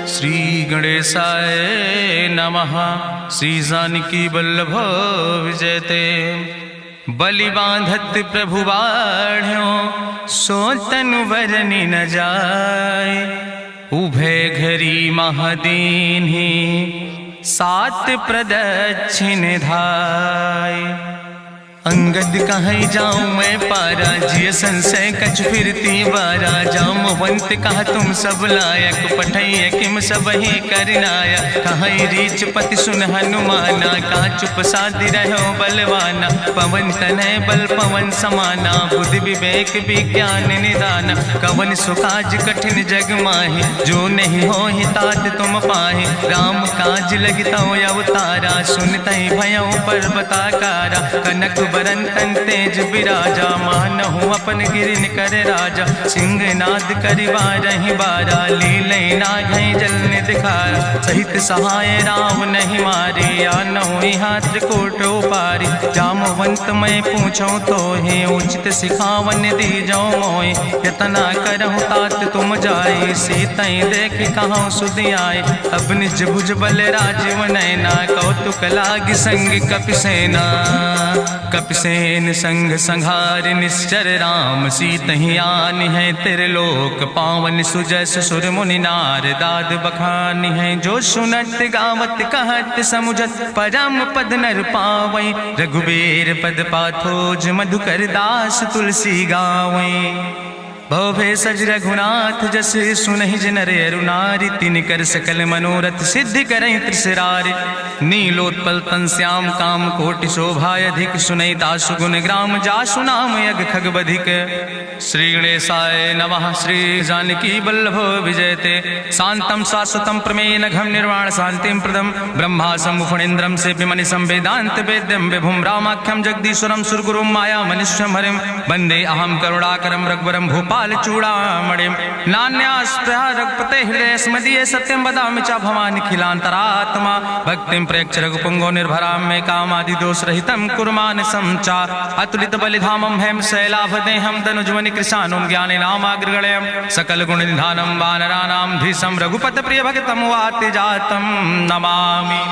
श्री गणेशाय नमः। श्री जानकी वल्लभ विजयते। बलि बांधत प्रभु बाढ़ो सो तनु बरनि न जाय। उभय घरी महादीन्हि सात प्रदक्षिण धाय। अंगद कहीं जाऊं मैं पारा जिय संशय कछ फिरती बारा। जामवंत कहा तुम सब लायक पठैय किम सब ही करनाया। कहीं रीच पति सुन हनुमाना कहा चुप साधि रहो बलवाना। पवन तनय बल पवन समाना बुद्धि विवेक विज्ञान निदाना। कवन सुकाज कठिन जग माहि जो नहीं हो ही तात तुम पाहि। राम काज लगता अवतारा सुनतहि भयउ पर्वताकारा। कनक बरन तन तेज बिराजा मानहु अपन गिरिन कर राजा। सिंह नाद करिवारहि बारा लीलै नागहि जल निधिखारा। सहित सहाय राम नहीं मारे आनहु यहाँ त्रिकोट उपारी। जामवंत मैं पूछूं तो हे उचित सिखावन दीजो मोय। यतना करहु तात तुम जाए सीतई देख कहूँ सुधि आए। अब निज भुज बल राजीव नैना कौतुक लाग संग कपिसेना। कपिसेन संग संहार निश्चर राम सीतहि आनि है त्रिलोक पावन। सुजस सुर मुनि नार दाद बखानि है। जो सुनत गावत कहत समुझत परम पद नर पावै। रघुबीर पद पाथोज मधुकर दास तुलसी गावै। भव भेषज रघुनाथ जस सुनहि जिनरे अरुनारि। तिन कर सकल मनोरथ सिद्धि करहि त्रिसरारि। नीलोत्पल तन श्याम काम कोटि शोभाय अधिक। सुनहि दासु गुण ग्राम जासु नाम यज्ञ खग बधिक। श्री गणेशाय नमः। श्री जानकी वल्लभ विजयते। शांतम शाश्वतम प्रमेय घम निर्वाण शांतिम प्रदम। ब्रह्मा शंभु फणीन्द्रम सेव्य मनिषं वेदांत वेद्यम विभुम रामाख्यम जगदीश्वरम सुरगुरुम माया मनिष्यम हरिम। वंदे अहम करुणाकरम रघुवरम भूपाल चूड़ामणिम। नान्यास्पृहा रघुपते हृदय स्मदीये सत्यम वदामि च भवानि खिलांतरात्मा। भक्तिम प्रयच्छ रघुपुंगो निर्भराम मे कामादि दोष रहितम कुर्मानसं च। अतुलित बलिधामम हेम शैलाभदेहम दनुजवनि कृशानुम ज्ञानि नामाग्रगणयम। सकल गुण निधानम वानराणाम धीशम रघुपत प्रिय भगतम वाति जातम नमामि।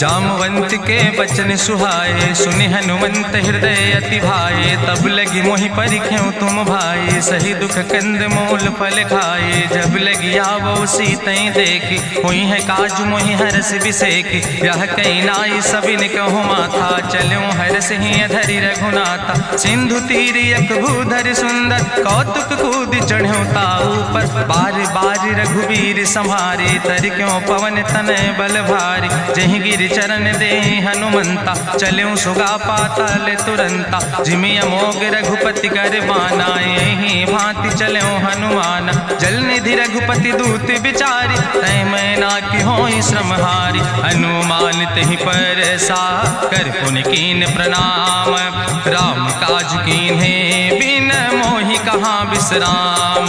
जामवंत के बचन सुहाए सुनि हनुमंत हृदय अति भाए। तब लगी मोहि परिख्यों तुम भाई सही दुख कंद मूल फल खाए। जब लगी आवो सीतई देखी हुई है काज मोहि हरस बिसेखी। यह कई नाई सबिन कहु माथा चलो हरस ही धरि रघुनाथा। सिंधु तीर यक भूधर सुंदर कौतुक कूद चढ़्यो ताऊ पर। बार बार रघुबीर संहारे तर क्यों पवन तनय बल भारी। जहि गिर चरण दे हनुमंता चल्यों सुगा पाताल तुरंता। जिमि अमोघ रघुपति कर बाना यही भांति चल्यों हनुमाना। जल निधि रघुपति दूत बिचारी तय मैना की होई श्रमहारी। हनुमान तहि पर सा कर पुनि कीन प्रणाम। राम काज कीन्हे बिन मोहि कहाँ विश्राम।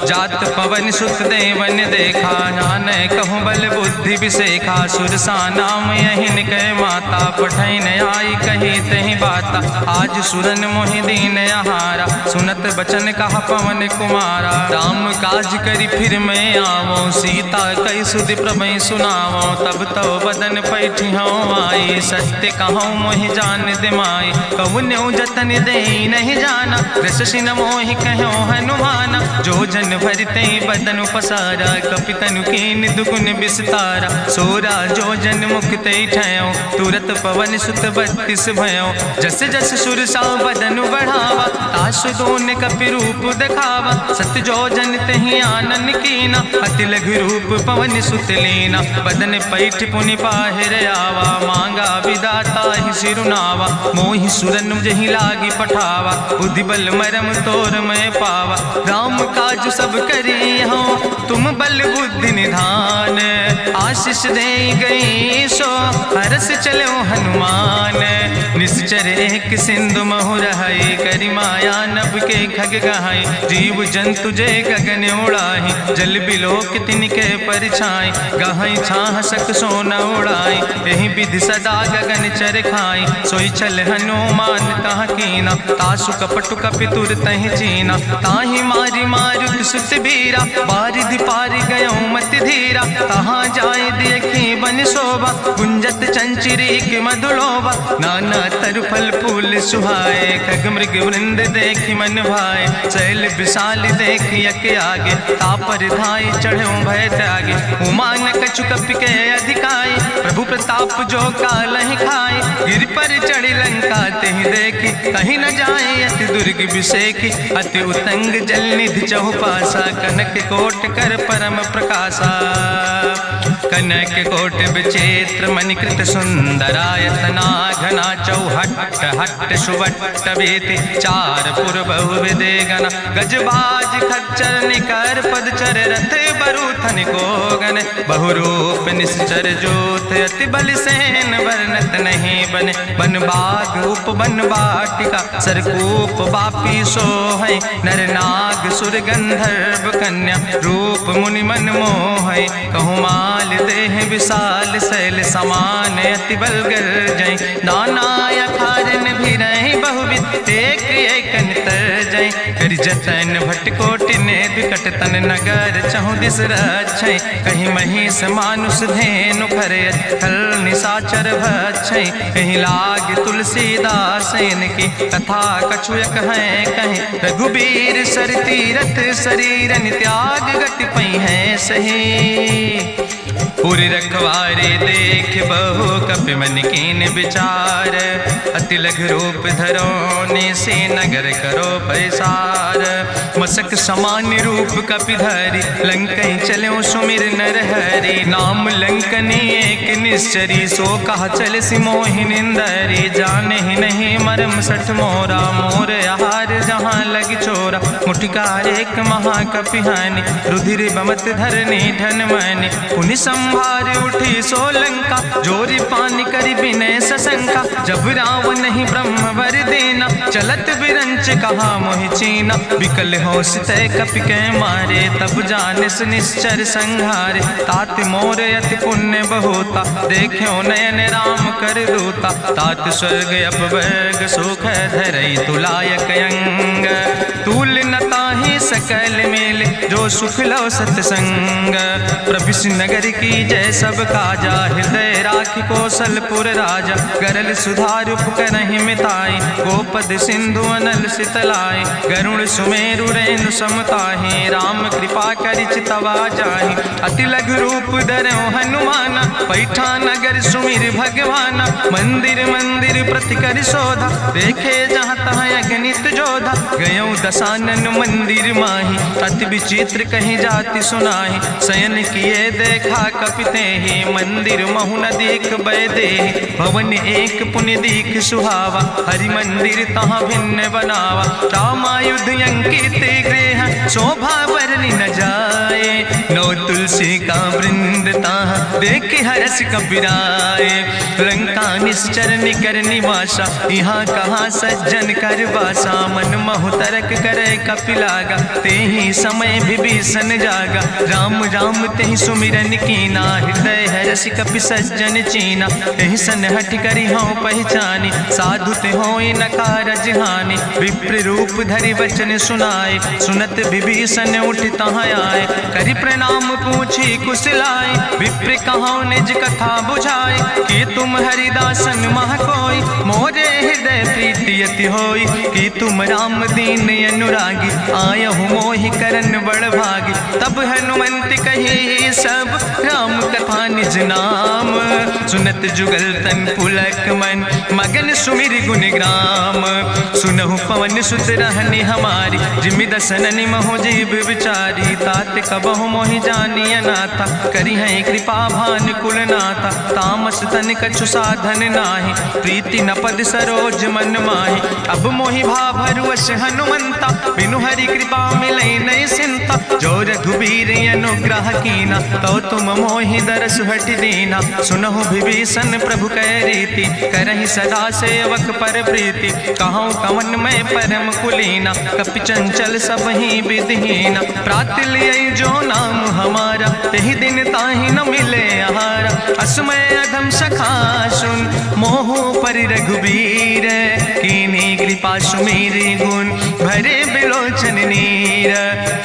जात पवन सुत देवन देखा नानय कहूँ बल बुद्धि विसेखा। सुरसा नाम यहिन कह माता पठैन आई कही तहि बाता। आज सुरन मोहि दीन आहारा सुनत बचन कहा पवन कुमारा। राम काज करी फिर मैं आवो सीता कई सुधि प्रभु सुनावो। तब तो बदन पैठी हूँ आई सत्य कहूँ मोहि जान दिमाई। कहुन्यु जतन दे नहीं जाना रससिन मोहि कहो हनुमाना। जो जन भरते बदन पसारा कपितनु कीन दुगुन विस्तारा। सोरा जो जन मुक्त ठयो तुरत पवन सुत 32 भयो। जस जस सुरसा बदन बढ़ावा तासु दोन कपि रूप दिखावा। सत्य जो जन तहि आनन कीना अति लघु रूप पवन सुत लीना। बदन पैठ पुनि पाहिर आवा मांगा विदाता ही सिरुनावा। मोहि सुरन जहि लागी पठावा बुद्धि बल मरम तोर मैं पावा। राम काज सब करी हो तुम बल बुद्धि निधान। आशीष दे गई सो हरस चलो हनुमान। निश्चर एक सिंधु महु रहाई करी माया नभ के खग गहाई। जीव जंतु जय गगन उड़ाही जल बिलोक तिनके परछाई। गहाई छाह सक सोन उड़ाई यही विधि सदा गगन चर खाई। सोई चल हनुमान तह कीना तासु कपटु कपितुर तहि चीना। ताहि मारी मारुत सुत बीरा बारिधि पारि गयो मति धीरा, कहाँ जाए देखी बन शोभा, गुंजत चंचिरी की मधुलोभा, नाना तरु फल फूल सुहाए, खग मृग वृंद देखी मन भाए, शैल विशाल देखी यके आगे, तापर धाई चढ़ो भय त्यागे, उमान कछु कपि के अधिकाई, प्रभु प्रताप जो कालहि खाई, गिर पर चढ़ी लंका तेहि देखी, कहीं न जाए अति दुर्ग विषेखी, अति उतंग जल निधि चहुपासा, कनक कोट कर परम प्रकाशा, कनक कोट विचित्र मणिकृत सुंदरायतना, घना चौहट्ट हट्ट सुवट्ट बेति, चार पुर बहुविधे गना, गजबाज खच्चर निकर पदचर, रथ बरूथन को गन, बहुरूप निश्चर जोत, अति बल सेन वर्णत नहीं बने, बन बाग उप बन बाटिका, सरकूप बापी सोहै, नर नाग सुर गंधर्व कन्या, रूप मुनि मन मोहै, कहूँ माल देह विशाल शैल समान, अति बल गर्जै, नाना अखारन भी रही बहुविध, एक एक अंतर जय, कर जतन भटकोटि ने विकट तन नगर, चहु दिस रक्षै, कहीं महिष मानुष धेनु खरे, खल निशाचर भक्षै, कहीं लाग तुलसीदास इनकी, कथा कछुयक है कहीं, रघुबीर सर तीरथ शरीरन त्याग गति पई है सही, पुरि रखवारे देख बहु कपि मन कीन विचार, अति लघु रूप धरो निसे नगर करो पैसार, मसक समान रूप कपि धरि, लंकई चलो सुमिर नर हरि, नाम लंकनी एक निश्चरी, सो कहा चल सिमोहि निंदरी, जाने ही नहीं मरम सठ मोरा, मोर आहार जहाँ लग चोरा, मुठिकार एक महाकपि हानि, रुधिर बमत धरनी धन मनि, पुनि संभार उठी सोलंका, जोरी पानी करी विनय सशंका, जब रावण नहीं ब्रह्म वर देना, चलत बिरंच कहा मोहि चीना, विकल होश तय कपि के मारे, तब जानिस निश्चर संहारे, तात मोर अति पुण्य बहुता, देखो नयन राम कर दूता, तात स्वर्ग अपवर्ग सुख धरई तुलायक अंग, तूल न ताहि सकल मेल, जो सुख लो सत्संग, प्रभिस नगर की जय सब काजा, हृदय राखि कौशलपुर राजा, गरल सुधार उपकरहि मिताई, गोपद सिंधु अनल सितलाई, गरुण सुमेरु रेणु समताहि, राम कृपा करि चितवा जाहि, अति लघु रूप धरौ हनुमाना, पैठा नगर सुमिर भगवाना, मंदिर मंदिर प्रति कर शोधा, देखे जहाँ तहाँ अगणित जोधा, गयौ दशानन मंदिर माही, अति विचित्र कहीं जाति सुनाही, शयन किए देखा कपिते ही, मंदिर महु न देख बैदे, भवन एक पुण्य दीख सुहावा, हरि मंदिर तहाँ भिन्न बनावा, रामायुध अंकित गृह, शोभा बरनी न जाए, नौ तुलसी का वृंद तहाँ देख हरस कबीराए, लंका निश्चर निकर निवासा, यहाँ कहाँ सज्जन कर वासा, मन महु तरक करे कपिलागा, ते ही समय विभीषण जागा, राम राम ते ही सुमिरन कीना, हृदय हरस कपि सज्जन चीना, एहि सन हठ करी हूँ पहचानी, साधु ते होई न कारज हानि, विप्र रूप धरि वचन सुनाए, सुनत विभीषण उठ तहाँ आए, करि प्रणाम पूछी कुशलाए, विप्र कहाँ निज कथा बुझाए, कि तुम हरिदासन मह कोई, मोरे हृदय प्रीति अति होई, कि तुम राम दीन अनुरागी, आयहु मोहि करन बड़ भागी, तब हनुमंत कही सब राम कथा निज नाम, सुनत जुगल तन पुलक मन, मगन सुमिर गुण ग्राम, सुनहु पवन सुत रहनी हमारी, जिमि दसननि महो जीव विचारी, तात कबहु मोहि जानी अनाथा, करी है कृपा भान कुल नाथा, तामस तन कछु साधन नाही, प्रीति न पद सरोज मन माही, अब मोहि भाभरुवश हनुमंता, बिनु हरि कृपा मिलै नहीं सिंता, जो रघुबीर अनुग्रह कीना, तो तुम मोहि दरस हट दीना, सुनहु विभीषण प्रभु कै रीति, करहि सदा सेवक पर प्रीति, कहूँ कवन में परम कुलीना, कपि चंचल सब ही विधिहीना, प्रात लिय जो नाम हमारा, तेहि दिन ताहि न मिले आहारा, असमय अधम सखा सुन, मोह पर रघुबीर, कीन्ही कृपा सुमेरि गुण, भरे बिलोचन नीर,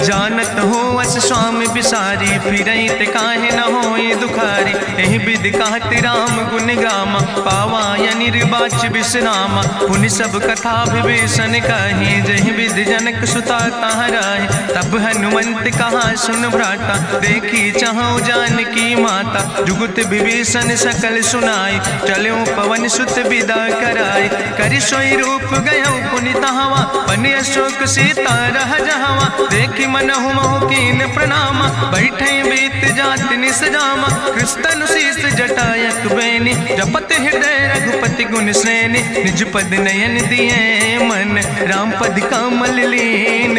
जानत हो अस स्वामी बिसारी, फिरई ते काहे न होए दुखारी। एहि विधि कहत राम गुण गामा, पावा या निर्बाच विश्रामा। पुनि सब कथा विभीषण कही, जहि विधि जनक सुता कहाँ राहे। तब हनुमंत कहा सुन भ्राता, देखी चाहूँ जानकी माता। जुगुत विभीषण सकल सुनाई, चलो पवन सुत विदा कराई। करि सोई रूप गयो पुनि तहवा, बन अशोक सीता रह जहवा। देखी मनहु मोह कीन प्रणामा, बैठे बीत जात निस जामा। कृष्ण शीस जटायक बेनी, जपत हृदय रघुपति गुण श्रेणी। निज पद नयन दिए मन, राम पद कमल लीन।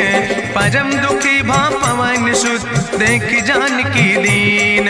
परम दुखी भा पवन सुत, देख जानकी दीन।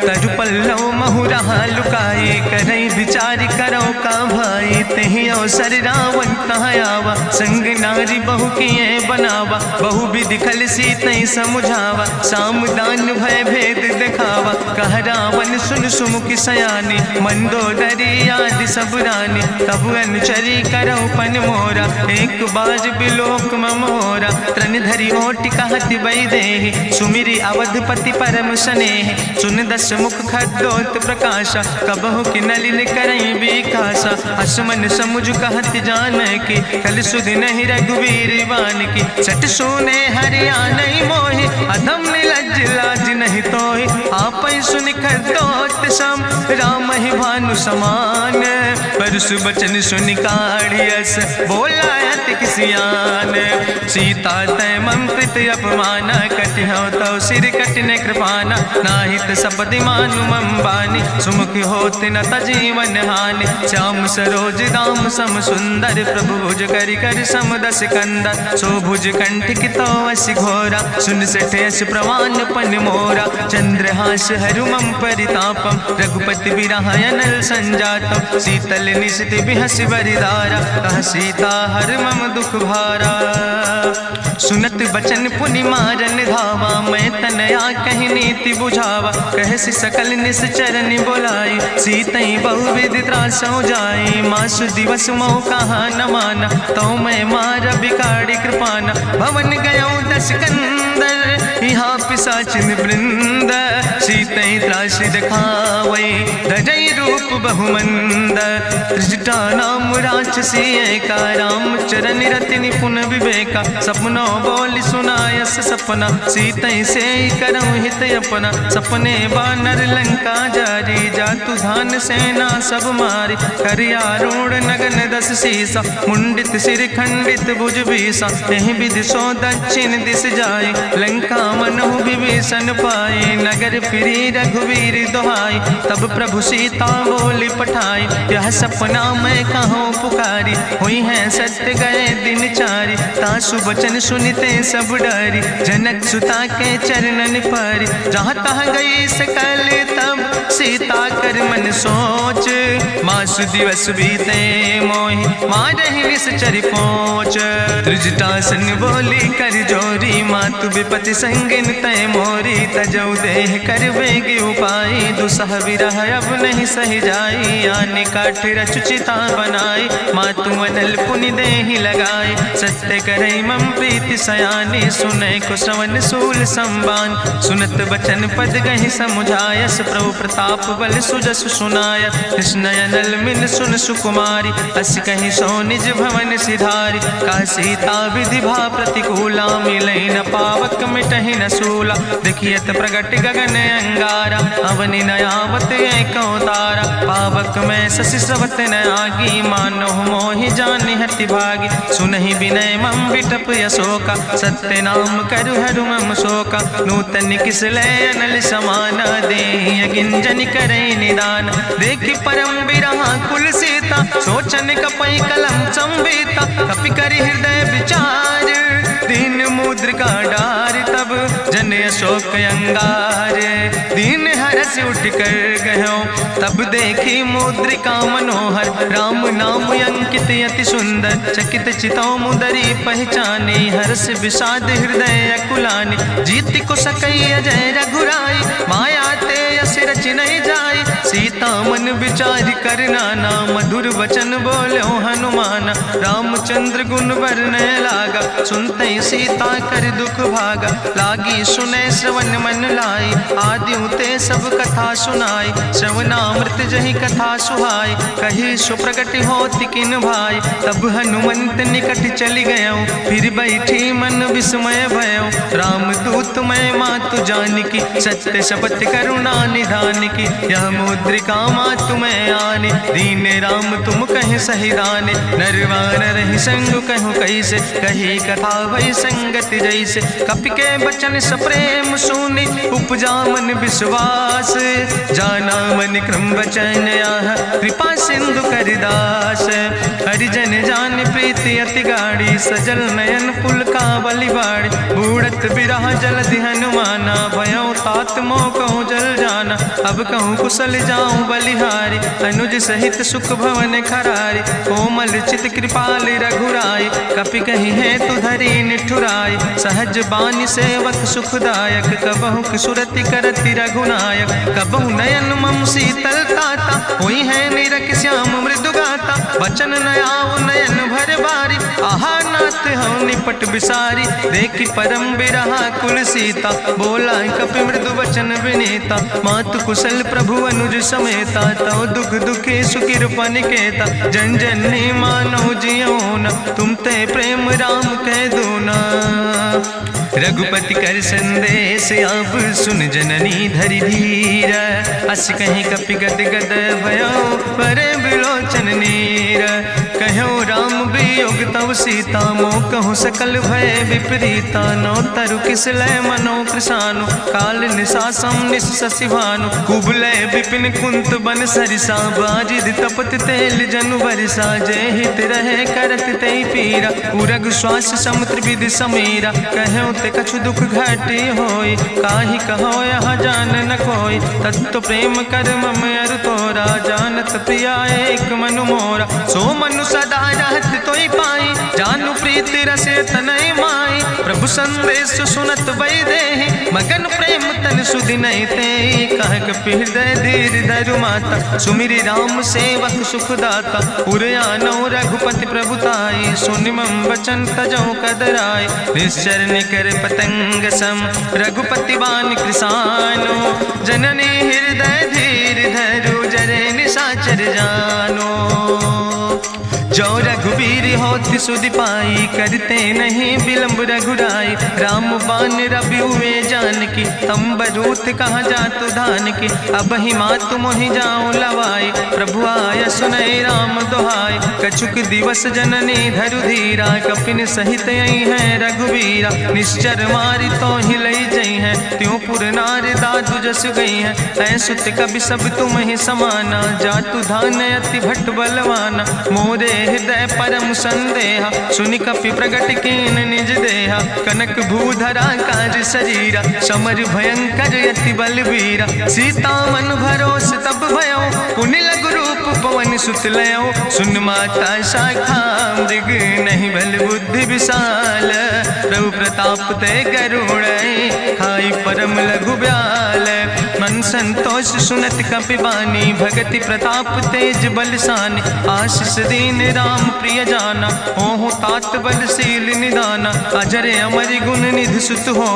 तरु पल्लव महु रहा लुकाई, करई विचार करो का भाई। तेहि अवसर रावण तहाँ आवा, संग नारी बहु किए बनावा। बहु विधि खल सीतै समुझावा, साम दान भय भेद दिखावा। कह रावण सुन सुमुखी सयानी, मंदोदरी आदि सब रानी। तब अनुचरी करो पन मोरा, एक बाज बिलोक ममोरा। तृण धरि ओट कहत बई देहि, सुमिरी अवधपति परम स्नेह। सुन दस मुख खद्योत प्रकाशा, कबहु कि नलिन करई बिकासा। असमन समुझ कहत जानकी, कल सुध नहीं रघुवीर बान की। सट सुने हरिया नहीं मोहि, अधम निलज लाज नहीं तोहि। आपै सुनि खद्योत सम, राम ही भानु समान। परसु बचन सुनि काढ़ियस, बोला अति किसियान। सीता तै मम कृत अपमाना, कटिहौ तौ सिर कटिन कृपाना। नाहित सपदि मानु मम बानी, सुमुख होत न तजीवन हानि। श्याम सरोज दाम सम सुंदर, प्रभु भुज करि कर सम दस कंदर। सो भुज कंठ कितो अस घोरा, सुन सठ यस प्रवान पन मोरा। चंद्रहास हरु मम परितापम, रघुपति बिरह अनल संजातम। शीतल निशित बिहस बरिदारा, कह सीता हर मम दुख भारा। सुनत बचन पुनि मारन धावा, मैं तनया कहि नीति बुझावा। कहसि सकल निश्चरनि बोलाई, सीतई बहुविधि त्रासौ जाई। मासु दिवस मोह कहा न माना, तो मैं मार बिगाड़ी कृपाना। भवन गयो दस कंदर, यहाँ पिशाचिन वृंद। सीतई त्रास दिखावै, धजै रूप बहुमंद। त्रिजटा नाम राक्षसी एका, राम चरण रति निपुण विवेका। सपनो बोल सुनायस सपना, सीतई से करऊँ हित अपना। सपने बानर लंका जारी, जातु धान सेना सब मारी। करियारूढ़ नगन दस सीसा, मुंडित सिर खंडित भुज बीसा। एहि विधि सो दक्षिण दिस जाई, लंका मनहु विभीषण पाई। नगर फिरी रघुवीर दुहाई, तब प्रभु सीता बोली पठाई। यह सपना मैं कहूँ पुकारी, हुई है सत्य गए दिन चारी। तासु वचन सुनते सब डरी, जनक सुता के चरणन पर। जहाँ तहाँ गई सकल तब, सीता कर मन सोच। मासु दिवस बीते मोहि, मारहि निश्चर पहुँच। त्रिजटासन बोली कर जोरी, मातु विपति संगिन तय मोरी। तजौ देह कर बेग उपाय, दुसह विरह अब नहीं सही जाई। आने काठ रचुचिता बनाई, मातु अनल पुनि देहि लगाई। सत्य करई मम प्रीति सयानी, सुनै कुशवन सूल संबान। सुनत बचन पद गहि समुझायस, प्रभु प्रताप बल सुजस सुनाय। कृष्णयनल मिल सुन सुकुमारी, अस कहि सो निज भवन सिधारी। का सीता विधि भा प्रतिकूला, मिलै न पावक मिटहि न सूला। देखियत प्रगट गगन अंगारा, अवनि न आवत एको तारा। पावक में शशि स्रवत न आगी, मानो मोहि जानि हति भागी। सुनहि विनय मम विटप यशोका, सत्य नाम करु हरु मम शोका। नूतन किस लय अनल समाना, देहि अगिंजन करई निदान। देखि परम बिरहा कुल सीता, सोचन कपई कलम संवेता। कपि करि हृदय विचार, दीन मुद्रिका डार। तब जन अशोक अंगार, दीन हरस उठ कर गयो। तब देखी मुद्रिका मनोहर, राम नाम अंकित अति सुंदर। चकित चितौ मुदरी पहचानी, हर्ष विषाद हृदय अकुलानी। जीत को सकई अजय रघुराई, माया ते यस रच नहीं जाई। सीता मन विचार कर नाना, मधुर वचन बोलो हनुमाना। रामचंद्र गुण वर्णय लागा, सुनते सीता कर दुख भागा। लागी सुने श्रवण मन लाई, आदिउ ते सब कथा सुनाई। श्रवणामृत जहि कथा सुहाई, कही सुप्रगट होति किन भाई। तब हनुमंत निकट चली गयो, फिर बैठी मन विस्मय भयो। रामदूत मैं मातु जानकी, सत्य शपथ करुणा निधान की। यह मुद्रिका मातु मैं आने, दीन राम तुम कहे सही दाने। नरवान रही संग कहूँ कैसे, कही कथा वही संगत जैसे। कपि के बचन सप्रेम सुनी, उपजा मन विश्वास। जाना मन क्रम वचन आह, कृपा सिंधु करिदास। हरिजन जान प्रीति अति गाढ़ी, सजल नयन पुलकावली बाड़ी। बूढ़त बिरह जलधि हनुमाना, भयो तात मोह कहूँ जल जाना। अब कहूँ कुशल जाऊँ बलिहारी, अनुज सहित सुख भवन खरारी। कोमल चित कृपाल रघुराई, कपि कही है तु धरी निठुराई। सहज बानी सेवक सुखदायक, कबहु सुरति करति रघुनायक। कबहु नयन मम शीतल ताता, हुई है निरख श्याम मृदु गाता। बचन नयाव नयन भर बारी, आहा नाथ हम निपट बिसारी। देखि परम बिरहा कुल सीता, बोला कपि मृदु वचन विनीता। मातु कुशल प्रभु अनुज समेता, तव दुख दुखी सुकृपा निकेता। जन जननी मानो जियोना, तुम ते प्रेम राम कह दूना। रघुपति कर संदेश अब सुन जननी धरि धीर। अस कहीं कपि गद गद भयो, परे बिलोचन नीर। कहो राम वियोग तव सीता, मोह कहूँ सकल भय विपरीता। नौ तरु किस लय मनो कृशानु, काल निशासम निशि भानु। कुबलय विपिन कुंत बन सरिसा, बाजिद तपत तेल जनु बरिसा। जय हित रहे करत ते पीरा, उरग श्वास समुद्र विधि समीरा। कहो ते कछु दुख घाटी होई, काहि कहो यहाँ जान न कोई। तत्व प्रेम कर मम अरु तोरा, जानत प्रिया एक मनु मोरा। सो मनु सदा रहत तोई पाई, जानु प्रीति रसे तनय माई। प्रभु संदेश सुनत वै देहि, मगन प्रेम तन सुधि नहीं ते। कह कपि हृदय धीर धरु माता, सुमिरि राम सेवक सुख दाता। उरयानो रघुपति प्रभुताई, सुनि मम वचन तजौ कदराय। निश्चर निकर पतंग सम, रघुपति बान कृसानो। जननी हृदय धीर धरु, जरे निशाचर जानो। जो रघुबीर होति सुधि पाई, करते नहीं विलम्ब रघुराई। राम बान रवि हुए जानकी, अम्बरूथ कहाँ जातु धान की। अब ही मातु मोहि जाऊँ लवाई, प्रभु आय सुनय राम दुहाई। कछुक दिवस जननी धरु धीरा, कपिन सहित यही है रघुबीरा। निश्चर मारी तो ही लई जई है, त्यों पुर नार दादु जस गई है। ऐसुत कवि सब तुम ही समाना, जातु धान अति भट बलवाना। मोरे हृदय परम संदेहा, सुनि कपि प्रगट कीन निज देहा। कनक भूधरा काज शरीरा, समर भयंकर यति बलवीरा। सीता मन भरोस तब भयो, पुनि लघु रूप पवन सुत लयो। सुन माता शाखा मृग, नहीं बल बुद्धि विशाल। प्रभु प्रताप ते करुणै, खाई परम लघु ब्याल। मन संतोष सुनत कपि बानी, भगति प्रताप तेज बलसानी। आशीष दीन राम प्रिय जाना, हो तात बलशील निदाना। अजर अमर गुण निधि सुत हो,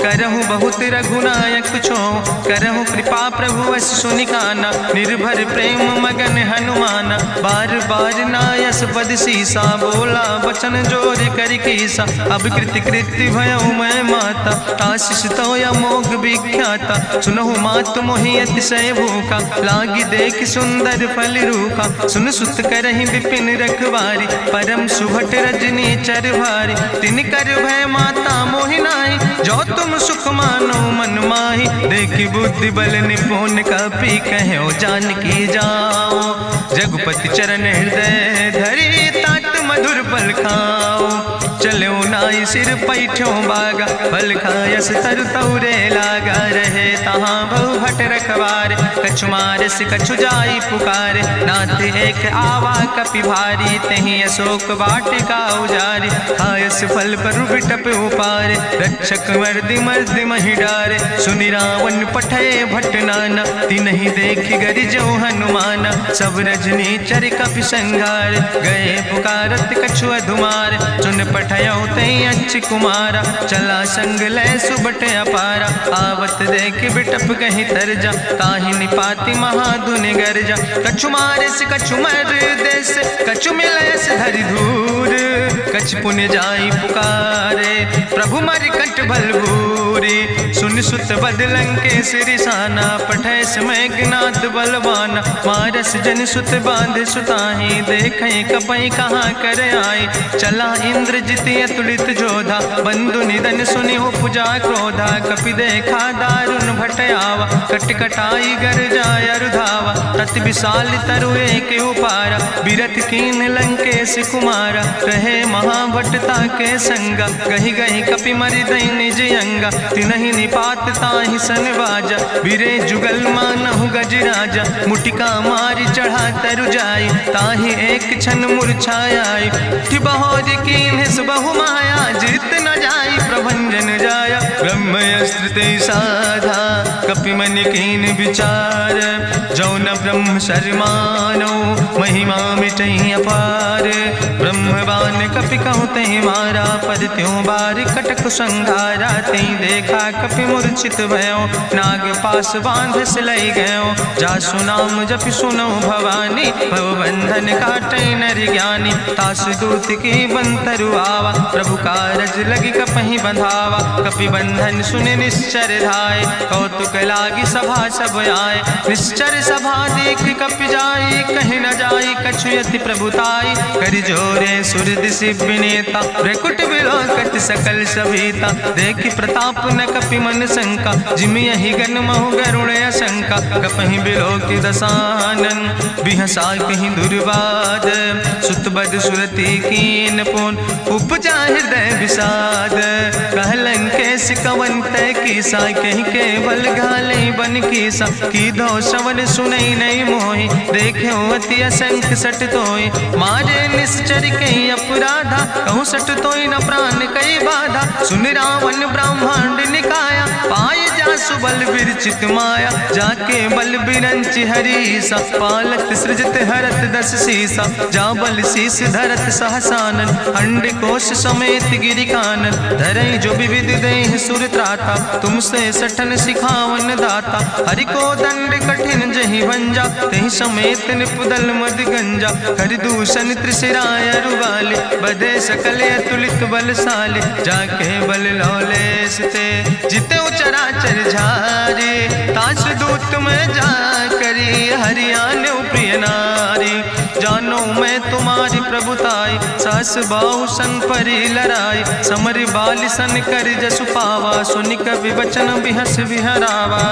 करहु बहुत रघुनायक छो। करहु कृपा प्रभु वस सुनिकाना, निर्भर प्रेम मगन हनुमाना। बार बार नायस पद सीसा, बोला वचन जोर कर कीसा। अब कृति कृति भयो मैं माता, आशीष तो अमोघ विख्याता। सुनहु मात मोहि अतिशय भूखा, लागी देख सुंदर फल रूखा। सुन सुत करहि विपिन रखवारी, परम सुभट रजनी चर भारी। तिन कर भय माता मोहि नाहि, जो तुम सुख मानो मन माहि। देखि बुद्धि बल निपुण कपि कहो जानकी जाओ। जगुपति चरण हृदय धरि, तात मधुर फल खाओ। चलो नाई सिर पैठो बागा, फल खायस तरु तौरे लागा। रहे तहाँ बहु भट रखवार, कछु मारस कछु जाई पुकारे, नाथ एक आवा कपि भारी, तहीं अशोक वाटिका उजारी, खायस फल पर बिटप उपारे, रक्षक मर्दि मर्दि महि डारे, सुनि रावण पठय भट्ट नाना, तिन्हि देखि गरिजो हनुमाना, सब रजनी चर कपि संघार, गए पुकारत कछु अधुमार, चुन पठयो तई अच्छ कुमारा, चला संग लय सुबट अपारा, आवत देख बिटप कहीं तरजा, ताहि निपाति महाधुनि गर्जा, कछु मारस कछु मर देस, कछु मिलस धरि धूर, कछ पुण्य जाई पुकारे, प्रभु मर कंठ बलभूरी, सुन सुत बदलं के सिरिसाना, पठय समय ज्ञात बलवाना, मारस जन सुत बांध सुताही, देखें कपई कहाँ कर आई, चला इंद्रजित अतुलित जोधा, बंधु निधन सुनि उपजा क्रोधा, कपि देखा दारुण भटयावा, कट कटाई गर जाय रुधावा, तत विशाल तरु एक उपारा, बिरथ कीन लंकेश कुमारा, रहे महाभट्टता के संगा, गहि गहि कपि मरि दई निज अंगा, तिन्हि निपात ताहि सन बाजा, बिरे जुगल मानहु गजराजा, मुटिका मारी चढ़ा तरु जाई, ताहि एक क्षण मूर्छाई, बहोज कीन्हिस बहु माया, जीत न जाई प्रभंजन जाया, ब्रह्मस्त्र ते साधा, कपि मन कीन विचार, जो न ब्रह्म शर्मानो, महिमा मिटई अपार, ब्रह्मवान कपि कहु तहि मारा, पद त्यों बार कटक संघारा, तई देखा कपि मूर्छित भयो, नाग पास बांध सिलई गयो, जासु नाम जपि सुनो भवानी, भवबंधन काटई नर ज्ञानी, तासु दूत की बंतरु आवा, प्रभु कारज लगी कपहि बंधावा, कपि बंधन सुनि निश्चर धाय, कौतुक लागी सभा सब आए, निश्चर सभा देख कपि जाई, कहीं न जाई कछु यति प्रभुताई, कर जोरे सुर दिसि विनेता, ब्रकुट विलोकत सकल सभीता, देखि प्रताप न कपि मन शंका, जिमि यहि गन महु गरुण शंका, कपहि बिलोकि दसानन, बिहसा कहीं दुर्वाद, सुतबद सुरति कीन पुन, उपजा हृदय विषाद, कहलन केस कवन तय कीसा, कहीं केवल घाले बन कीसा, कीधो श्रवण सुनई नहीं मोहि, देख्यो अति असंख्य सट तोय, मारे निश्चर कहीं अपराधा, कहूँ सट तोय न प्राण कई बाधा, सुन रावण ब्रह्मांड निकाया, पाय जासु बल विरचित माया, जाके बल बिरंच हरीसा, पालत सृजत हरत दस सीसा, जा बल शीस धरत सहसानन, अंड कोश समेत गिरि कानन, धरई जो विविध देह सुर त्राता, तुमसे सठन सिखावन दाता, हरि को दंड कठिन जहि भंजा, तेहि समेत निपुदल मद गंजा, कर दूषण त्रिशिराय रुवाले, बधे सकल अतुलित बलशाले, जाके बल लौलेस ते, जिते चराचर झारे, ताश दूत में जा करी, हरियाण प्रिय नारी, जानो मैं तुम्हारी प्रभुताई, सास बाहु सन परी लड़ाई, समर बाल सन कर जसु पावा, सुनि कवि वचन बिहस बिहरावा,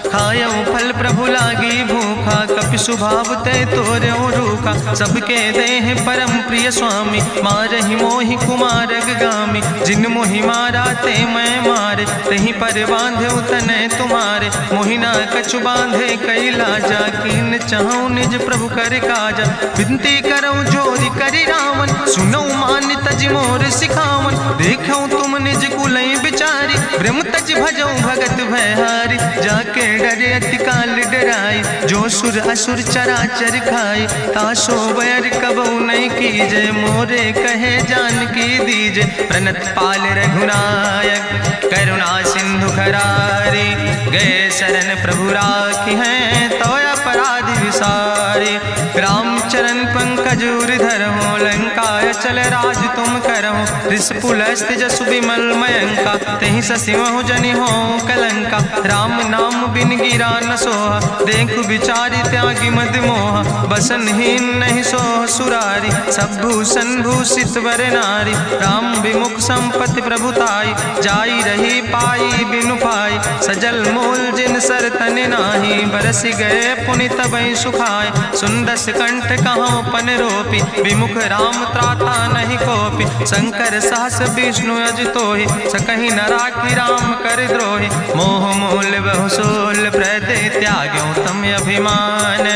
खायो फल प्रभु लागी भूखा, कपि स्वभाव ते तोर्यो रूखा, सबके देह परम प्रिय स्वामी, मारहि मोहि कुमार गामी, जिन मोहि मारा ते मैं मारे, तहीं पर बांधे तने तुम्हारे, मोहिना कछु बांधे कई लाजा, कीन चाहूं निज प्रभु कर काजा, विनती करऊं जोरी करी रावण, सुनऊ मान तज मोर सिखावन, देखऊं तुम निज कुलई बिचारी, ब्रह्म तज भजऊं भगत भयहारी, जाके डरे अति काल डराई, जो सुर असुर चराचर खाई, तासो बैर कबऊ नहीं कीजे, मोरे कहे जान की दीजे, प्रणत पाल रघुनायक, करुणा सिंधु खरारी, गए शरण प्रभु राखी हैं, तो अपराध विसारी, रामचरण पंकज उर्धर हो, लंकाय चल राज तुम करहो, रिसपुलस्त जसु विमल मयंका, तेहि ससिमहु जनि हो कलंका, राम नाम बिन गिरा न सोहा, देखु बिचारी त्यागी मद मोहा, बसनहीन नहीं सोह सुरारी, सब भूषण भूषित वर नारी, राम विमुख संपत्ति प्रभुताई, जाई रही पाई बिनु पाई, सजल मूल जिन सर तन नाही, बरस गए पुनि तबहि सुखाए। सुंदस कंठ कहाँ पन रोपी, विमुख राम त्राता नहीं कोपी। शंकर सहस विष्णु अजितोहि, सकहि न राखी राम कर द्रोहि। मोह मूल बहुसूल प्रदे, त्याग्यो तम अभिमान।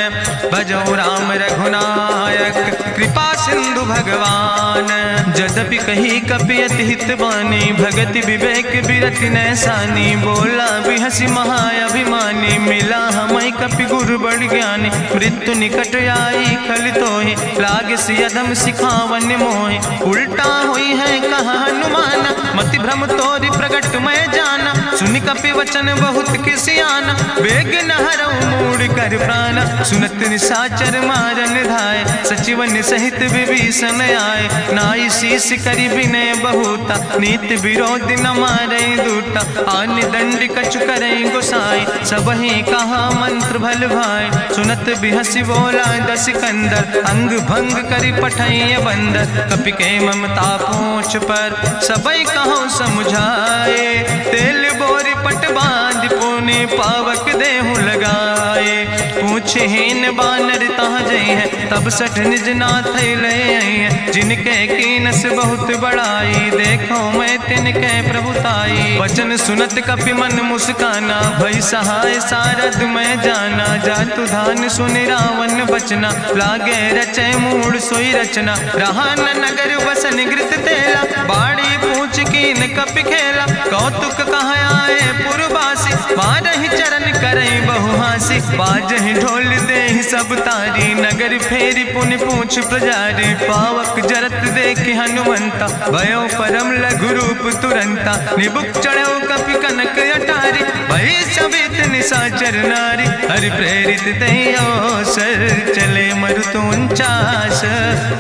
भजो राम रघुनायक, कृपा सिंधु भगवान। यद्यपि कही कपि अति हित बानी, भगति विवेक बिरति नैसानी। बोला बिहसी महाअभिमानी, मिला हमय कपि गुरु बड़ ज्ञानी। मृत्यु निकट आई खल तोहि, लागे सियधम सिखावन मोहि। उल्टा हुई है कहा हनुमान, मति भ्रम तोरि प्रगट मैं जाना। सुनि कपि वचन बहुत किसियाना, बेग न हरऊ मूढ़ कर प्राण। सुनत निशाचर मारन धाय, सचिवन सहित विभीषण आए। नाई शीस करि विनय बहुता, नीति विरोध न मारे दूता। आन दंड कछु करे गोसाई, सबहि कहा मंत्र भल भाई। सुनत बिहसी बोला दस कंदर, अंग भंग करि पठैय बंदर। कपि के ममता पूछ पर, सबई कहो समुझाए। तेल बोरी पट बांध पुनि, पावक देहु लगाए। पूछे हीन बानर तहाँ जई है, तब सठ निज नाथ ले आई है। जिनके कीनस बहुत बड़ाई, देखो मैं तिनके प्रभुताई। वचन सुनत कपि मन मुस्काना, भई सहाय सारद मैं जाना। जातु धान सुनि रावण बचना, लागे रचे मूढ़ सोई रचना। रहा न नगर बसन घृत तेला, बाड़ी पूछ कीन कपि खेला। कौतुक कहाँ आए पुरवासी, मारहि चरण करई बहुहासी। बाजहि ढोल देहि सब तारी, नगर फेरी पुनि पूछ प्रजारी। पावक जरत देखि हनुमंता, भयो परम लघु रूप तुरंता। निबुक चढ़ो कपि कनक अटारी, भई सवित निशाचर नारी। हरि प्रेरित तहि अवसर, चले मरुत 49।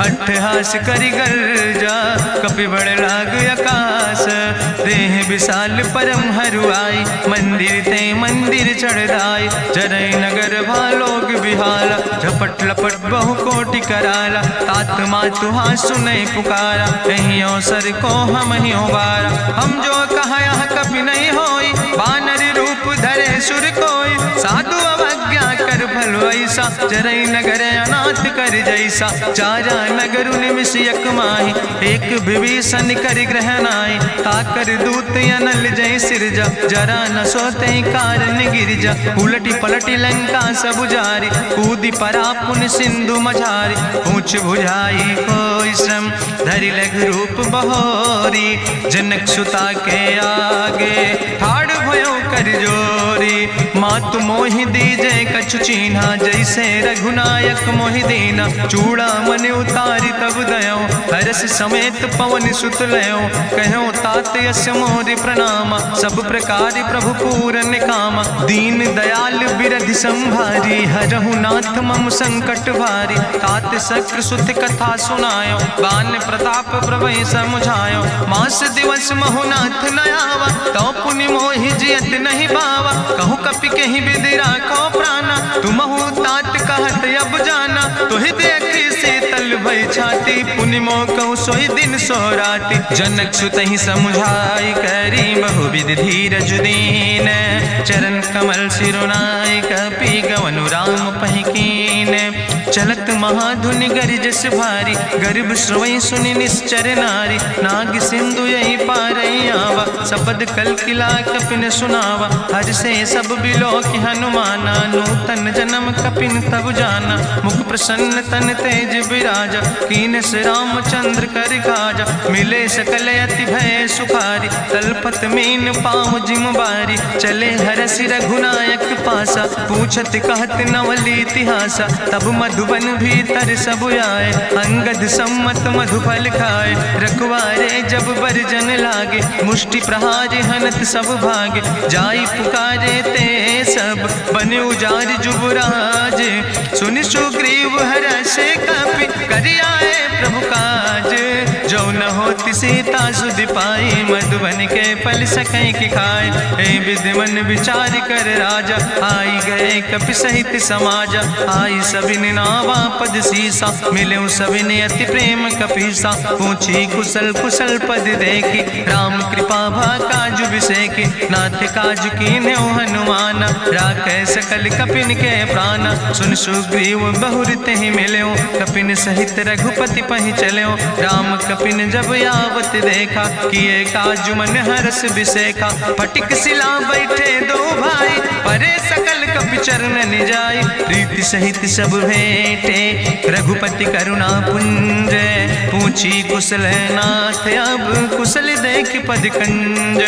अट्ठहास करि गर्जा, कपि बड़ लाग आकाश। देह विशाल परम हरुआई, मंदिर ते मंदिर चढ़ाई। जरई नगर भालोग बिहाला, झपट लपट बहु कोटि कराला। तात मातुहा सुनै पुकारा, कहीं अवसर को हम ही बारा। हम जो कहा यह कपि नहीं होई, बानर रूप धरे सुर कोई। साधु अवज्ञा कर फल ऐसा, जरई नगर अनाथ कर जैसा। चारा नगर निमिष यक माही, एक विभीषण कर ग्रह नाई। ताकर दूत अनल जय सिरजा, जरा न सोते कारण गिरजा। उलटी पलटी लंका सब जारी, कूदी परा पुन सिंधु मझारी। पूछ बुझाई कोई श्रम, धरि लघु रूप बहोरी। जनक सुता के आगे, ठाड़ भयो कर जोरी। मातु मोहि दीजे कछु चीन्हा, जैसे रघुनायक मोहि दीना। चूड़ा मन उतारी तब दयो, हरस समेत पवन सुत लयो। कहो तात यस मोरि प्रणामा, सब प्रकार प्रभु पूरन कामा। दीन दयाल बिरधि संभारी, हरहु नाथ मम संकट भारी। तात शक्र सुत कथा सुनायो, बान प्रताप प्रभय समुझायो। मास दिवस महु नाथ न आवा, तो पुनि मोहि जियत नहीं बावा। कहु कपि कहि विधि राखो प्राणा, तुमहु तात कहत अब जाना। तुहि देखी शीतल भई छाती, पुनि मोह कहु सोई दिन सो राति। जनक सुतहि समुझाई, करी बहुविधि धीरज दीन। चरण कमल सिरुनाई, कपि गवनु राम पहि कीन। चलत महाधुनि गरिजस भारी, गर्भ श्रवई सुनि निश्चर नारी। नाग सिंधु यही पारई आवा, सपद कल किला कपिन सुनावा। हर से सब बिलोक हनुमाना, नूतन जन्म कपिन तब जाना। मुख प्रसन्न तन तेज विराजा, कीनस रामचंद्र कर काजा। मिले सकल अति भय सुखारी, तलपत मीन पाँव जिम बारी। चले हरस रघुनायक पासा, पूछत कहत नवल इतिहासा। तब मधुबन भीतर सब आए, अंगद सम्मत मधुफल खाए। रखवारे जब बरजन लागे, मुष्टि प्रहार हनत सब भागे। जाई पुकारे ते सब, बने उजार जुबराज। सुनि सुग्रीव हरषे कपि, करि आए प्रभु काज। जो न होति पति सीता सुधि पाई, मधुबन के फल सकै की खाए। हे विधि मन विचार कर राजा, आई गए कपि सहित समाजा। आई सबिन नावा पद सीसा, मिले सबिन अति प्रेम कपीसा। पूछी कुशल कुशल पद देखी, राम कृपा भा काजु बिसेकी। नाथ काजु कीन्हे हनुमाना, राखे सकल कपिन के प्राण। सुन सुग्रीव बहुर तेहि मिल्यो, कपिन सहित रघुपति पहि चल्यो। राम कपिन जब यावत देखा, किए काजु मन हरस बिसेखा। फटिक सिला बैठे दो भाई, परे सकल कपि चरण जाय। प्रीति सहित सब भेंटे, रघुपति करुणा पुंज। पूछी कुशल नाथ, अब कुशल देख पद कंज।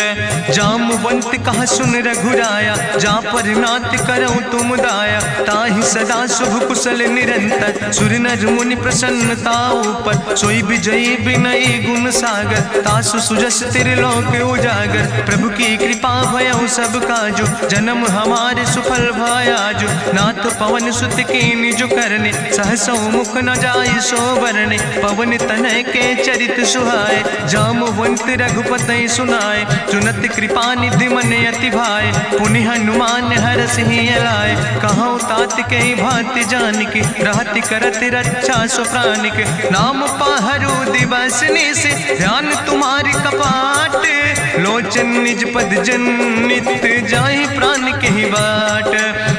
जामवंत कहा सुन रघुराया, जा पर नाथ करऊं तुम दाया। ताहि सदा शुभ कुशल निरंतर, सुर नर मुनि प्रसन्नता ऊपर। सोई विजयी विनयी गुण सागर, तासु सुजस त्रिलोक उजागर। प्रभु की कृपा भयउ सब काजु, जन्म हमारे सुफल भयाजु। नाथ पवन सुत कीन्हि जो करने, सहसौ मुख न जाय सो बरने। पवन तनय के चरित सुहाए, जामवंत रघुपति सुनाए। चुनत कृपा निधि मन अति भाए, पुनि हनुमान हरषि लाए। कहौं तात के भांति जानकी, रहति करत रक्षा सो प्राणिक। नाम पाहरु दिवस निस, ध्यान तुम्हारी कपाट। लोचन निज पद जनित, जाहि प्राण के बाट।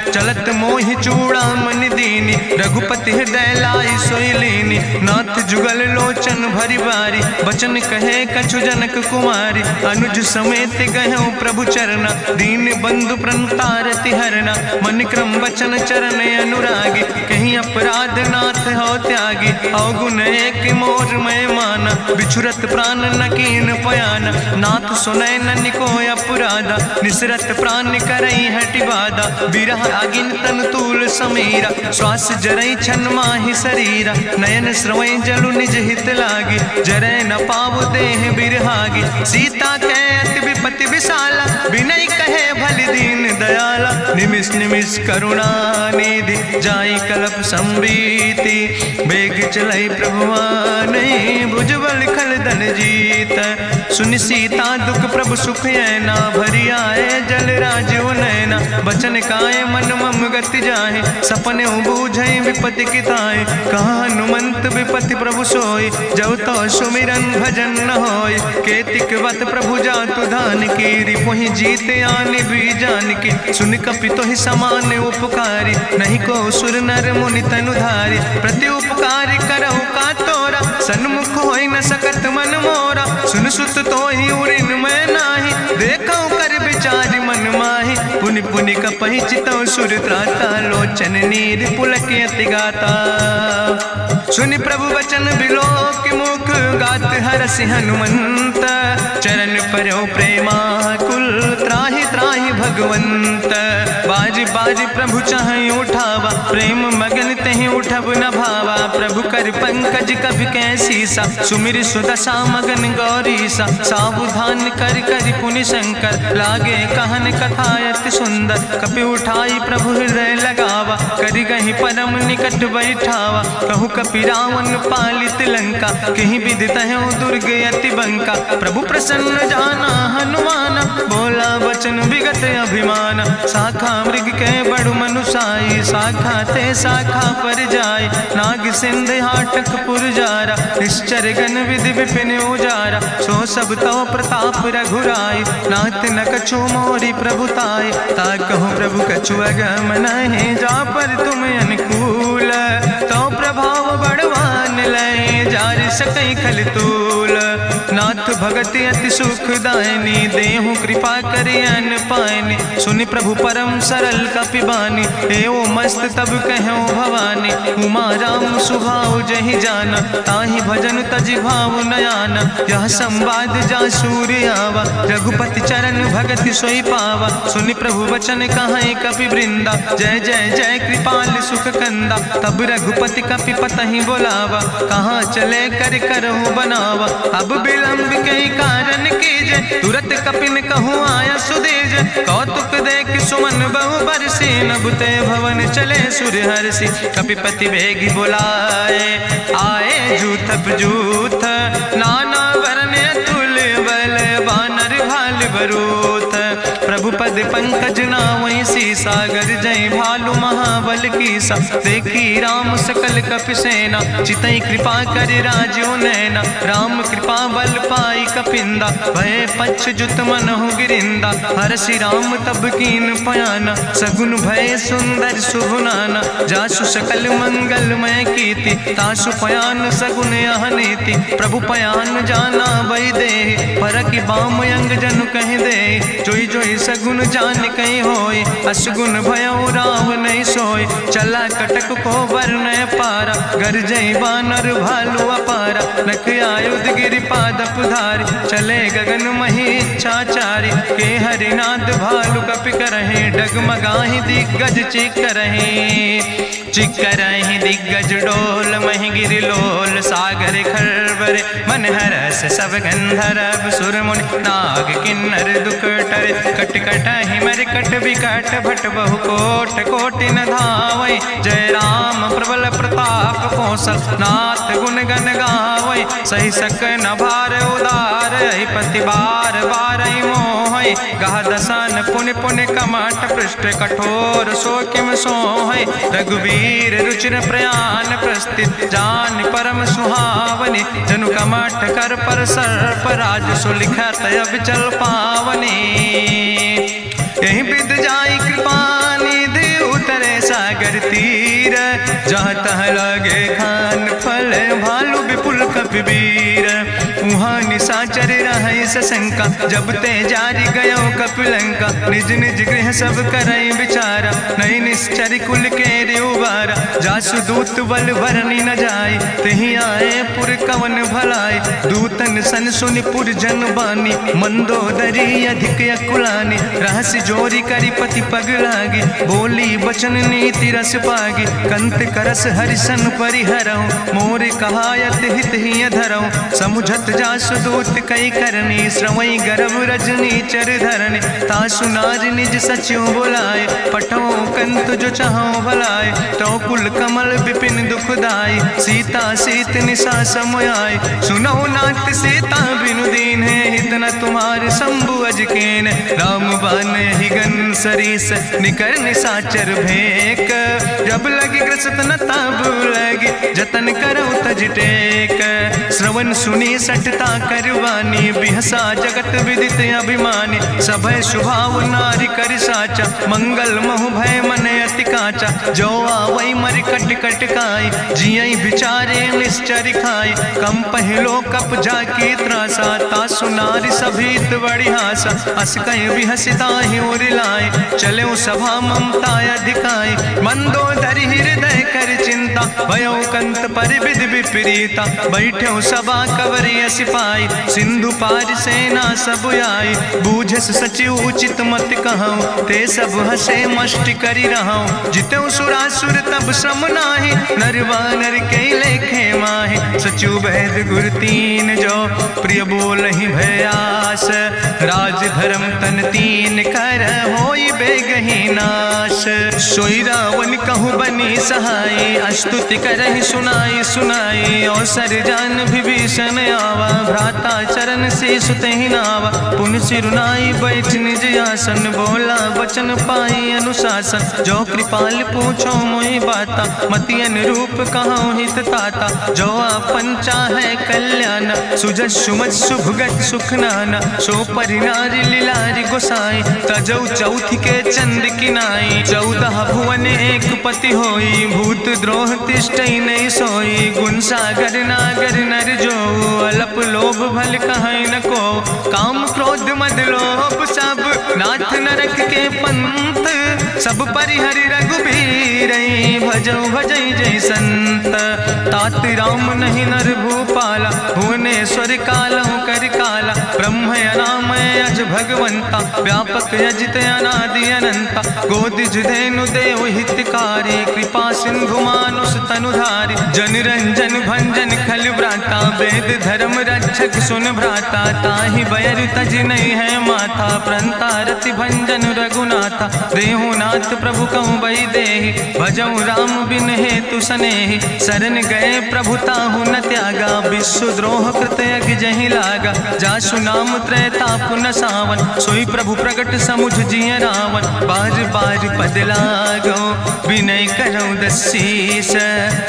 चलत मोहि चूड़ामणि दीनी, रघुपति हृदय लाई सोई लीनी। नाथ जुगल लोचन भरि बारी, बचन कहे कछु जनक कुमारी। अनुज समेत गहऊँ प्रभु चरना, दीन बंधु प्रणतारति हरना। मन क्रम वचन चरण अनुरागी, कहीं अपराध नाथ हो त्यागी। अवगुण एक मोर मैं माना, बिछुरत प्राण न कीन पयाना। नाथ सुनय ननि को अपराधा, निसरत प्राण करई हटि बाधा। बिरह अगिन तन तूल समीरा, श्वास जरई छन माहि शरीरा। नयन श्रवै जलु निज हित लागी, जरै न पाव देह बिरहागी। सीता के अति विपति विशाला, बिनय कहे भलि दीन दयाला। निमिष निमिष करुणा निधि, जाई कलप संबीति। बेग चलै प्रभुवानई, भुजबल खल दल जीत। सुनि सीता दुख प्रभु सुख ऐना, भरि आए जल राजो नैना। बचन काए मन मम गति जाहे, सपने बूझै विपति किताए। कहा हनुमंत विपति प्रभु सोई, जब तो सुमिरन भजन न होय। केतिक वत प्रभु जातु धान की, रिपुहि जीत आनि भी जान की। सुन कपि तोहि समान उपकारी, नहीं को सुर नर मुनि तनुधारी। प्रति उपकार करहु का तोरा, सन्मुख होई न सकत मन मोरा। सुन सुत तोहि उरिन मैं नाही, देखौ कर विचार मन माहि। पुनि पुनि कपहि चितौ सुर त्राता, लोचन नीर पुलक अति गाता। सुनि प्रभु वचन बिलोक मुख, गात हरषि हनुमंत। चरण परौ प्रेमाकुल, त्राहि त्राहि भगवंत। बाज बाज प्रभु चाहि उठावा, प्रेम मगन तेहि उठब न भावा। प्रभु कर पंकज कभि कैसीसा, सुमिर सुदशा मगन गौरीसा। सावधान कर कर पुनि शंकर, लागे कहन कथा अति सुंदर। कपि उठाई प्रभु हृदय लगावा, करि गहि परम निकट बैठावा। कहु कपि रावण पालित लंका, कहीं विधि तहु दुर्ग अति बंका। प्रभु प्रसन्न जाना हनुमाना, बोला वचन विगत अभिमान। शाखा मृग के बड़ु मनुसाई, शाखा ते शाखा पर जाय। नाग सिंध हाटक पुरजारा, निश्चर गण विधि विपिन उजारा। सो सब तो प्रताप रघुराई, नाथ न कछु मोरी प्रभुताई। ता कहूँ प्रभु कछु अगम नहीं, जा पर तुम अनुकूल। तो प्रभाव बड़वान लय, जार सकई खल तूल। नाथ भगति अति सुखदायनी, देहु कृपा करि अन पायनी। सुनि प्रभु परम सरल कपिबानी, एओ मस्त तब कहूँ भवानी। उमा राम सुभाव जहि जाना, ताहि भजन तजि भाव नयाना। यह संवाद जा सूर्य आवा, रघुपति चरण भगति सोई पावा। सुनि प्रभु वचन कहाई कपि वृंदा, जय जय जय कृपाल सुख कंदा। तब रघुपति कपि पतहि बोलावा, कहाँ चले कर करहु बनावा। अब विलंब कई कारण कीजे, तुरत कपिन कहूँ आया सुदेज। कौतुक देख सुमन बहु बरसी, नभ ते भवन चले सुर हरषि। कपिपति वेगी बुलाए, आए जूथप जूथ, नाना वरन वरूथ। प्रभु पद पंकज नावै सागर जय भालु महाबल कीसा। देखी राम सकल कपि सेना चितई कृपा कर राजो नैना। राम कृपा बल पाई कपिंदा भय पच्छ जुत मनहु गिरिंदा। हरसि राम तब कीन पयाना सगुन भय सुंदर शुभ नाना। जासु सकल मंगलमय कीर्ति तासु पयान सगुन अहनीति। प्रभु पयान जाना वै दे परकि बाम अंग जन कह दे। जोई जोई सगुन जान कहीं होय असगुन भयो राव नहीं सोय। चला कटक को वर्ण पारा गरजई बानर भालू अपारा। नख आयुध गिरि पादप धारी चले गगन मही इच्छाचारी। के हरिनाद भालू कपि करहि डगमगाहि दिग्गज चिकरहि दिग्गज डोल महि गिरि लोल। सागर खरबर मन हरस सब गंधर्व सुर मुनि नाग किन्नर दुख टरे। कट कटहि मरकट विकट भट बहु कोट कोटि न धावै। जय राम प्रबल प्रताप कौशल नाथ गुण गण गावै। सही सक न भार उदार पति बार बार मोहै। गह दसन पुनि पुनि कमठ पृष्ठ कठोर सो किम सोहै। रघुवीर रुचिर प्रयाण प्रस्थित जान परम सुहावनी। जनु कमठ कर पर सर्प राज सुलिखत अविचल पावनी। यही विद जाई कृपा निधि उतरे सागर तीर। जहाँ तह लगे खान फल भालू विपुल कपिवीर। वहाँ निशाचर रहे सशंका जब ते जारी गयो कपिलंका। निज निज गृह सब करई विचारा नहीं निश्चर कुल के उबारा। जासु दूत बल भरनी न जाय तही आए पुर कवन भलाई। दूतन सन सुनि पुर जन बानी मंदोदरी अधिक अकुलानी। रहस्य जोरी करी पति पग लागी बोली बचन नीति रस पागी। कंत करस हरिसन परिहरऊँ मोर कहायत हित ही धरऊँ। समुझत जासु दूत कई करनी श्रवई गर्भ रजनी चर धरनी। तासु नारी निज सचिव बुलाए पठो कंत जो चाहो भलाए। तो कुल कमल विपिन दुखदाई सीता सीत निशा समयाय। सुनो नाथ सीता बिनु दीन है हित न तुम्हारे शंभु अजकेन। राम बान ही गन सरीस निकर निशाचर भेक। जब लगी ग्रसत न तब लगी जतन करो तज टेक। श्रवण सुनी सटता करवानी बिहसा जगत विदित अभिमानी। सभय स्वभाव नारी कर साचा मंगल महु भय मन अति काचा। जो आवई मर कट कट खाई जियई बिचारे निश्चर खाई। कम पहलो कप जाकी त्रासा तासु नारी सभीत बड़ी हासा। अस कहीं भी हसिता ही उर लाए चले सभा ममता अधिकाई। मंदोदरी हृदय कर चिंता भयो कंत पर विध विपरीता। बैठे सभा कवरिय सिपाही सिंधु पार सेना सब आई। बूझस सचिव उचित मत कहूँ ते सब हसे मष्ट करी रहूँ। जितऊ सुरासुर तब श्रम नाही नरवानर के लेखे माहि। सचिव वैद गुर तीन जो प्रिय बोल ही भयास। राज धर्म तन तीन कर होई बेगही नाश। सोई रावण कहूँ बनी सहाय अस्तुति करहि सुनाई सुनाई। अवसर जान विभीषण आवा भ्राता चरण से सुतहि नावा। पुन सिरुनाई बैठ निज आसन बोला वचन पाई अनुशासन। जो कृपाल पूछो मोहि बाता मति अनुरूप कहूँ हित ताता। जो आपन चाहे कल्याण सुजस सुमत सुभगत सुख नाना। सो परिनारी लीलारी गोसाई तजौ चौथ के चंद किनाई। 14 भुवन एक पति होई भूत द्रोह तिष्ठई नहीं सोई। गुण सागर नागर नर जो अलप लोभ भल कहीं न को। काम क्रोध मद लोभ सब नाथ नरक के पंथ। सब परिहरि रघुबीर भजौ भजई जय संत। तात राम नहीं नर भूपाला भुवनेश्वर कालहु कर काला। ब्रह्म अनामय अज भगवंता व्यापक अजित अनादि अनंता। गोदिज धेनु देव हितकारी कृपा सिंधु मानुष तनुधारी। जन रंजन भंजन खल व्राता वेद धर्म रक्षक सुन भ्राता। ताहि बैर तज नहीं है माथा प्रंता रति भंजन रघुनाथा। देहु नाथ प्रभु कहूँ बई देहि भजऊ राम बिन हेतु सनेहि। शरण गए करे प्रभुताहु न त्यागा, विश्वद्रोह कृत यज्ञ जहि लागा। जासु नाम त्रैताप न सावन, सोई प्रभु प्रगट समुझ जिय रावण। बार बार पद लागो विनय करौ दसीस,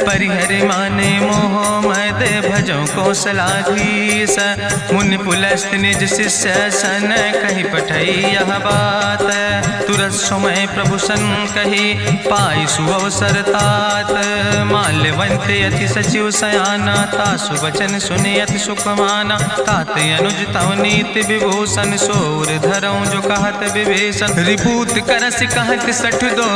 परिहर माने मोह मद भजो कौशलाधीश। मुनि पुलस्त निज शिष्य सन, कहि पठई यह बात। तुरत समय प्रभु सन कही, पाई सुअवसर तात। माल्यवंत अति सचिव सयाना, तासु वचन सुनि अति सुख माना। तात अनुज तव नीति विभूषण, सोर धरौ जो कहत विभीषण। रिपूत करस कहत सठ दो,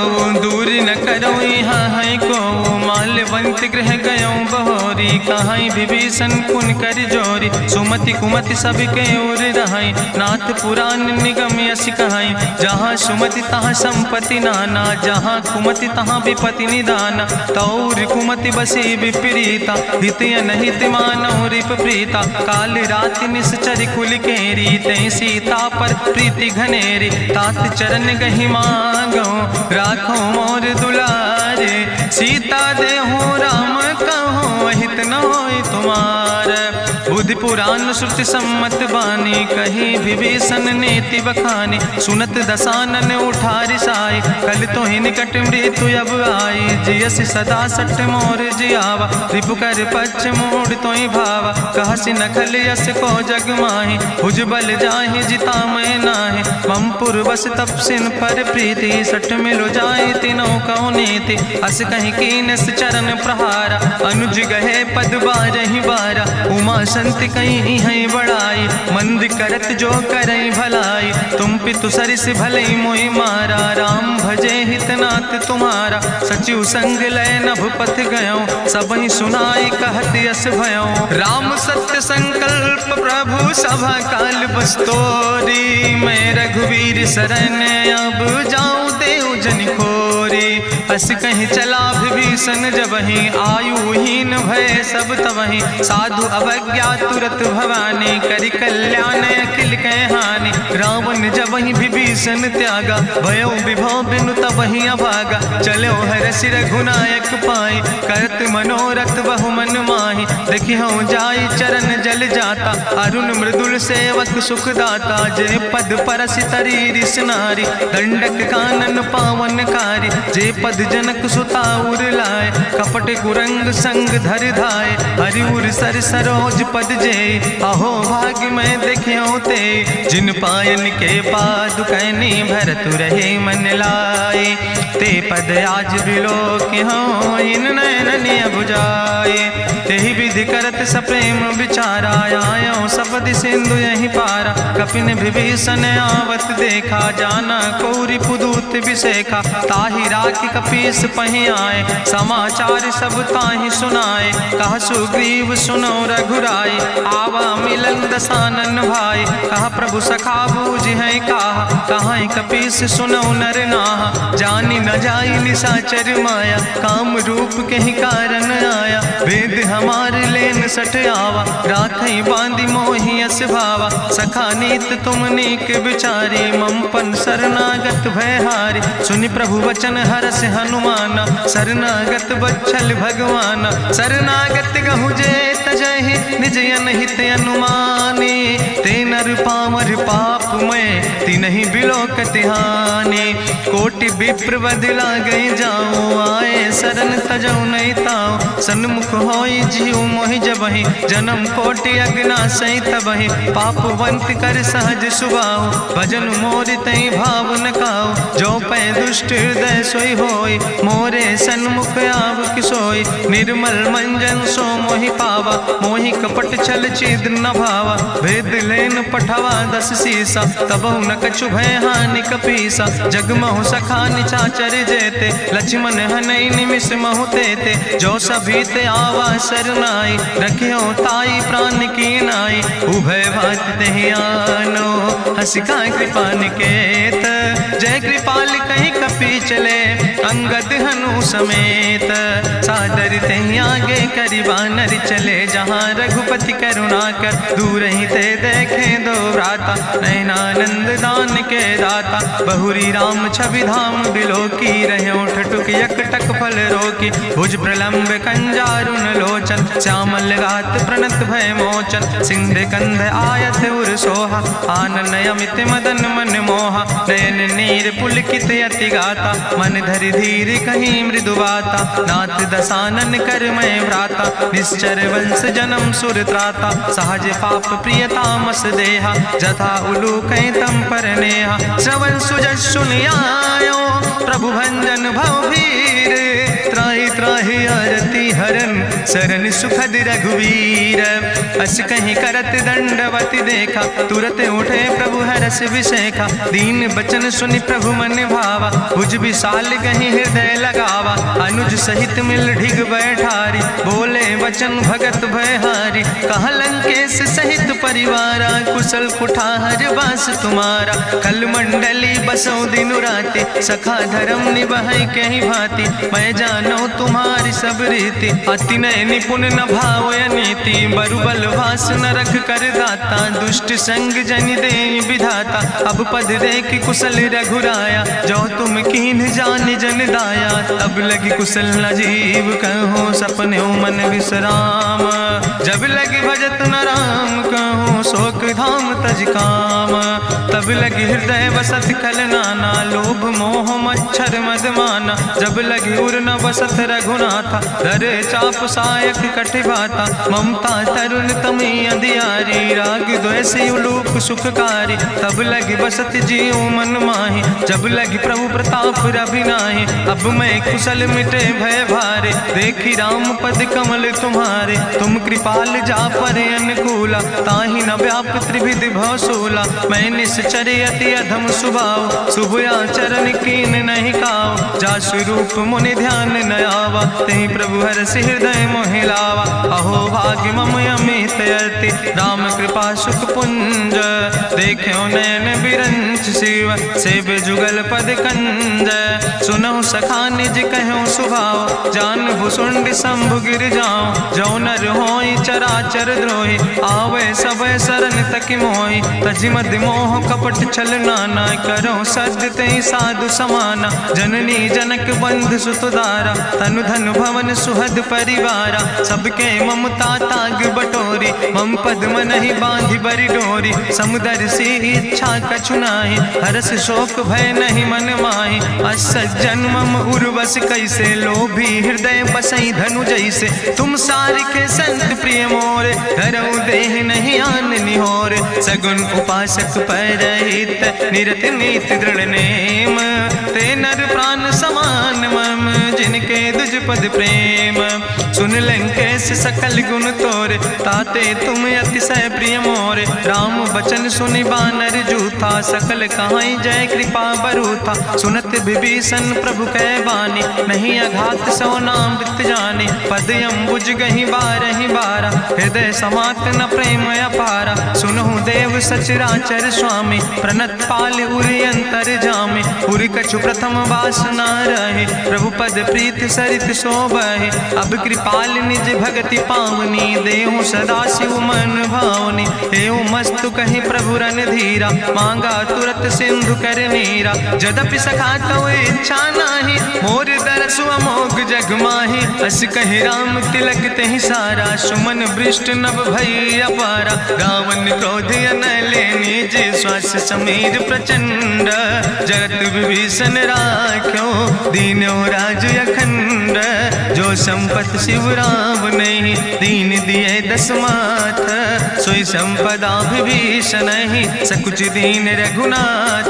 दूर न करौ यहाँ है को। माल्यवंत गृह गयौ बहोरी, कहाई विभीषण पुन कर जोरी। सुमति कुमति सबके ओर रहाई, नाथ पुराण निगम यस कहाई। जहाँ सुमति तहाँ संपत्ति नाना, जहाँ कुमति तहाँ विपत्ति निदाना। तौर कुमति बसी विपरीता, हित अनहित मानव रिप प्रीता। काल राति निश्चर कुल केरी, तै सीता पर प्रीति घनेरी। तात चरण गहि मांगो, राखो मोर दुलारे। सीता देहु राम कहो, अहित न होय तुम्हार। बुद्धि पुराण श्रुति सम्मत बानी, कही विभीषण नीति बखानी। सुनत दसानन उठारि साई, कल तो ही निकट मृत्यु अब आई। जियस सदा सट मोर जियावा, रिपु कर पक्ष मोड़ तो ही भावा। कहसि नखल यस को जग माहि, भुज बल जाहि जिता मैं नाहि। ममपुर बस तपसिन पर प्रीति, सट मिलो जाहि तिनौ कौ नीति। अस कहीं कीनस चरण प्रहारा, अनुज गहे पद बारहि बारा। उमा संत कहीं है बड़ाई, मंद करत जो करई भलाई। तुम पितु सरिस भलई मोहि मारा, राम भजे हितनाथ तुम्हारा। सचिव संग लय नभ पथ गयो, सबहि सुनाई कहत यस भयो। राम सत्य संकल्प प्रभु सभा काल बस्तोरी। मैं रघुवीर शरण अब जाऊं देव जन खोरी। अस कहीं चला विभीषण जबहि, आयुहीन भय सब तबहि। साधु अवज्ञा तुरत भवानी, करि कल्याण अखिल कह हानि। रावण जबहि विभीषण त्यागा, भयो विभव बिनु तबहि अभागा। चलो हरषि रघुनायक पाई, करत मनोरथ बहु मन माहि। देखिहु जाई चरण जल जाता, अरुण मृदुल सेवक सुख दाता। जे पद परसि तरी रिस नारी, दंडक कानन पावन कारी। जे पद जनक सुता उर लाए, कपट कुरंग संग धर धाय। हरिउर सर सरोज पद जे, अहो भाग्य मैं देखियो ते। जिन पायन के पादुकैनी, भरत रहे मन लाए। ते पद आज बिलोक हो, इन नयन बुझाए। तेहि विधि करत सप्रेम विचारा, आयो सपदि सिंधु यही पारा। कपिन विभीषण आवत देखा, जाना कौरि पुदूत विशेखा। ताहि राखि कपीस पहि आए, समाचार सब ताहि सुनाए। कहा सुग्रीव सुनो रघुराई, आवा मिलन दसानन भाई। कहा प्रभु सखा बूझ है कहा, कहाँ कपीस सुनो नर नाहा। जानी न जाई निशाचर माया, काम रूप के ही कारण आया। वेद हमार लेन सट आवा, राखई बांधी मोहि अस भावा। सखा नीत तुम नीक विचारी, ममपन शरणागत भयहारी। सुनि प्रभु वचन हरस हनुमाना, शरणागत बच्छल भगवाना। शरणागत गहु जे तजहि, निज अनहित अनुमानी। ते नर पामर पाप में, तिनहि बिलोकत हानि। कोटि विप्र बदला गई जाऊं, आए शरण तजौ नहीं ताऊं। सन्मुख होई जीव मोहि जबहि, जन्म कोटि अग्ना सही तबहि। पापवंत कर सहज सुभाऊ, भजन मोरि तई भाव न काऊ। जो पै दुष्ट हृदय सोई होई, मोरे सन्मुख आव किसोई। निर्मल मंजन सो मोहि पावा, मोहि कपट छल छिद्र न भावा। भेद लेन पठवा दस सीसा, तबहु न कछु भय हानि कपीसा। जगमहु सखा निचाचर जेते, लक्ष्मण हनई निमिष महु तेते। जो सभी ते आवा सरनाई, रखियो ताई प्राण की नाई। उभय भात तेहि आनो, हसिका कृपा निकेत। जय कृपाल कहीं कपी चले, अंगद हनु समेत। सादर तहि आगे करि बानर चले, जहाँ रघुपति करुणा कर दूर ही ते देखे दो भ्राता। नयनानंद दान के दाता, बहुरी राम छवि धाम बिलोकी। रहे ठटुक यकटक फल रोकी, भुज प्रलंब कंजारुन लोचन। श्यामल गात प्रणत भय मोचन, सिंध कंध आयत उर सोहा। आनन अमित मदन मन मोहा, नयन नीर पुलकित अति गाता। मन धरि धीर कहीं मृदु बाता, नाथ दसानन कर मैं भ्राता। निश्चर वंश जन्म सुर त्राता, सहज पाप प्रियतामस देहा। जथा उलूक तम पर नेहा, श्रवण सुजस सुनियायो। प्रभु भंजन भव भीर, त्राहि त्राहि आरती हरन। शरण सुखद रघुवीर, अस कहीं करत दंडवत देखा। तुरत उठे प्रभु हरस विशेखा, दीन बचन सुनि प्रभु मन भावा। भुज विशाल कहीं हृदय लगावा, अनुज सहित मिल ढिग बैठारी। बोले वचन भगत भयहारी, कहा लंकेश सहित परिवारा। कुशल कुठार बास तुम्हारा, कल मंडली बसौ दिनु राति। सखा धर्म निभाई कहीं भांति, मैं जानो तुम्हारी सब रीति। अति नय निपुण न भाव नीति, बरुबल वास न रख कर दाता। दुष्ट संग जन दे विधाता, अब पद देख कुशल रघुराया। जो तुम कीन जान जन दाया, तब लगी कुशल न जीव कहो। सपने मन विश्राम, जब लगी भजत न राम कहो। शोक धाम तज काम, तब लगी हृदय बसत खल नाना। लोभ मोह मच्छर मद माना, जब लगी उर न बसत रघुनाथा। धरे चाप सायक कटिभाता, ममता तरुण तमी अंधियारी। राग द्वेषी उलूक सुखकारी, तब लगी बसत जीव मन माही। जब लगी प्रभु प्रताप रभिनाही, अब मैं कुशल मिटे भय भारे। देखी राम पद कमल तुम्हारे, तुम कृपाल जा पर अनुकूला। ताहि न व्याप त्रिविध भवसूला, मैं निश्चर अति अधम सुभाव। शुभ आचरण कीन नहीं काव, जा स्वरूप मुनि ध्यान न आवा। तेहि प्रभु हरषि हृदय मोहि लावा। अहो भाग्य मम अमित अति, राम कृपा सुख पुंज। देखो नयन बिरंच शिव, सेव जुगल पद कंज। सुनहु सखा निज कहूँ सुभाव, जान भुसुंड शंभु गिर जाऊं। जो नर होई चराचर द्रोही, आवे सब शरण तक मोहि। तजि मद मोह कपट छल नाना, करो सद्य तेहि साधु समाना। जननी जनक बंधु सुतदारा, तनु धन भवन सुहद परिवारा। सबके ममता ताग बटोरी, मम पद मन ही बांधि बरी डोरी। समुदर सी इच्छा कछु नाही, हरस शोक भय नहीं मन माही। असज्जन मम उर्वश कैसे, लोभी हृदय बसई धनु जैसे। तुम सारिखे संत प्रिय मोरे, धरऊ देह नहीं आन निहोर। सगुन उपासक परहित, निरत नीति दृढ़ नेम। ते नर प्राण समान मम, जिनके दुज पद प्रेम। सुन लंकेश सकल गुण तोरे, ताते तुम अतिशय प्रिय मोरे। राम बचन सुनि बानर जूथा, सकल कहाई जय कृपा बरूथा। सुनत विभीषण प्रभु कै बानी, नहीं अघात सो नाम वृत जानी। पद अम्बुज गहि बारहि बारा, हृदय समात न प्रेम अपारा। सुनहु देव सचराचर स्वामी, प्रणत पाल उरि अंतर जामी। उरि कछु प्रथम वासना रहे, प्रभु पद प्रीत सरित शोभहि। अब कृपाल निज भगति पावनी, देहु सदा शिव मन भावनी। एवं मस्तु कहि प्रभु रन धीरा, मांगा तुरत सिंधु कर नीरा। जदपि सखा तो इच्छा नाही, मोर दरसु अमोघ जग माही। अस कहि राम तिलक तेहि सारा, सुमन वृष्ट नभ भई अपारा। रावण क्रोध अनले निज, श्वास समीर प्रचंड। जगत विभीषण राख्यो, दीनो राज अखंड। जो संपत शिव राम नहीं, दीन दिए दस माथ। सोई संपदा विभीषण नहीं, सकुच दीन रघुनाथ।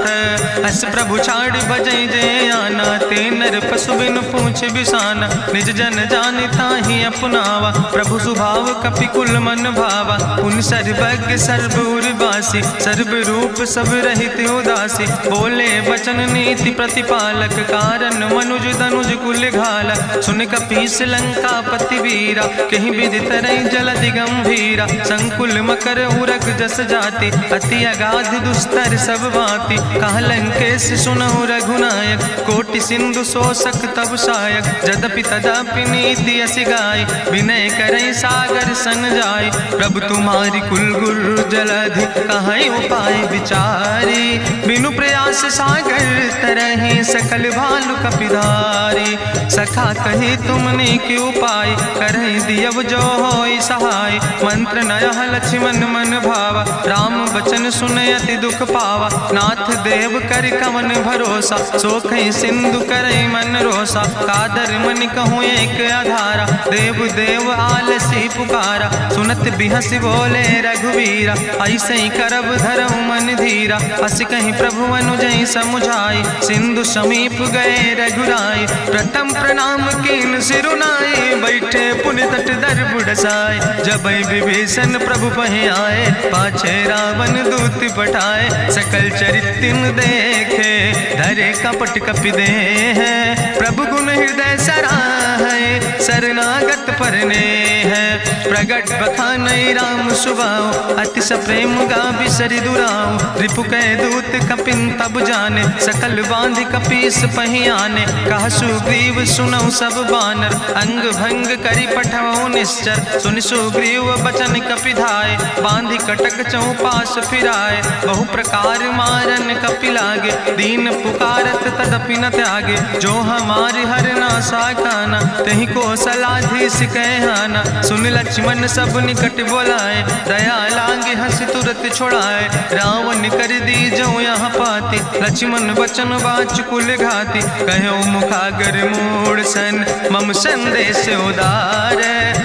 अस प्रभु छाड़ भजई जय आना, ते नर पशु बिन पूछ बिसाना। निज जन जानिता ही अपनावा, प्रभु स्वभाव कपि कुल मन भावा। उन सर्वज्ञ सर्वउर्वासी, सर्व रूप सब रहित उदासी। बोले वचन नीति प्रतिपालक, कारण मनुज दनुज कुल घाला। सुन कपीस लंका पति वीरा, कहीं विधि तरई जलधि गंभीरा। संकुल मकर उरग जस जाति, अति अगाध दुस्तर सब भांति। कहा लंकेश सुनहु रघुनायक, कोटि सिंधु शोषक तब सायक, जदपि तदपि नीति असि गाय, विनय करई सागर सन जाय। प्रभु तुम्हारी कुल गुरु जलधि, कहीं उपाय विचारी, बिनु प्रयास सागर तरहि, सकल भालु कपिधारी। सखा कही तुमने के उपाय, करहि दियव जो होई सहाय। मंत्र नयह लक्ष्मण मन भावा, राम बचन सुनय अति दुख पावा। नाथ देव कर कवन भरोसा, सोखई सिंधु करई मन रोसा। कादर मन कहूँ एक आधारा, देव देव आलसी पुकारा। सुनत बिहस बोले रघुवीरा, ऐसे ही करब धरऊ मन धीरा। हस कहीं प्रभु अनुजय समुझाई, सिंधु समीप गए रघुराई। प्रथम प्रणाम कीन सिरुनाई, बैठे पुनि तट दर बुढ़साए। जब विभीषण प्रभु पहे आए, पाछे रावण दूत पठाए। सकल चरित्र देखे, धरे कपट कपि दे है। प्रभु गुण हृदय सराहै, शरणागत परने है। प्रगट बखानई राम सुभाऊ, अतिश प्रेम गावि सरि दुराऊ। रिपु कै दूत कपिन तब जाने, सकल बांधि कपीस पहि आने। कहा सुग्रीव सुनऊ सब बानर, अंग भंग करि पठऊ निश्चर। सुन सुग्रीव बचन कपि धाय, बांधि कटक चौपास फिराए। बहु प्रकार मारन कपि लागे, दीन पुकारत तदपि न त्यागे। जो हमारि हर नासा काना, तहि को सलाधीस कहना। सुन लक्ष्मण सब निकट बोलाए, दया लागे हंस तुरत छोड़ाए। रावण कर दी जो यहाँ पाती, लक्ष्मण बचन बाच कुल घाती। कहो मुखागर मूड सन, मम संदेश उदार।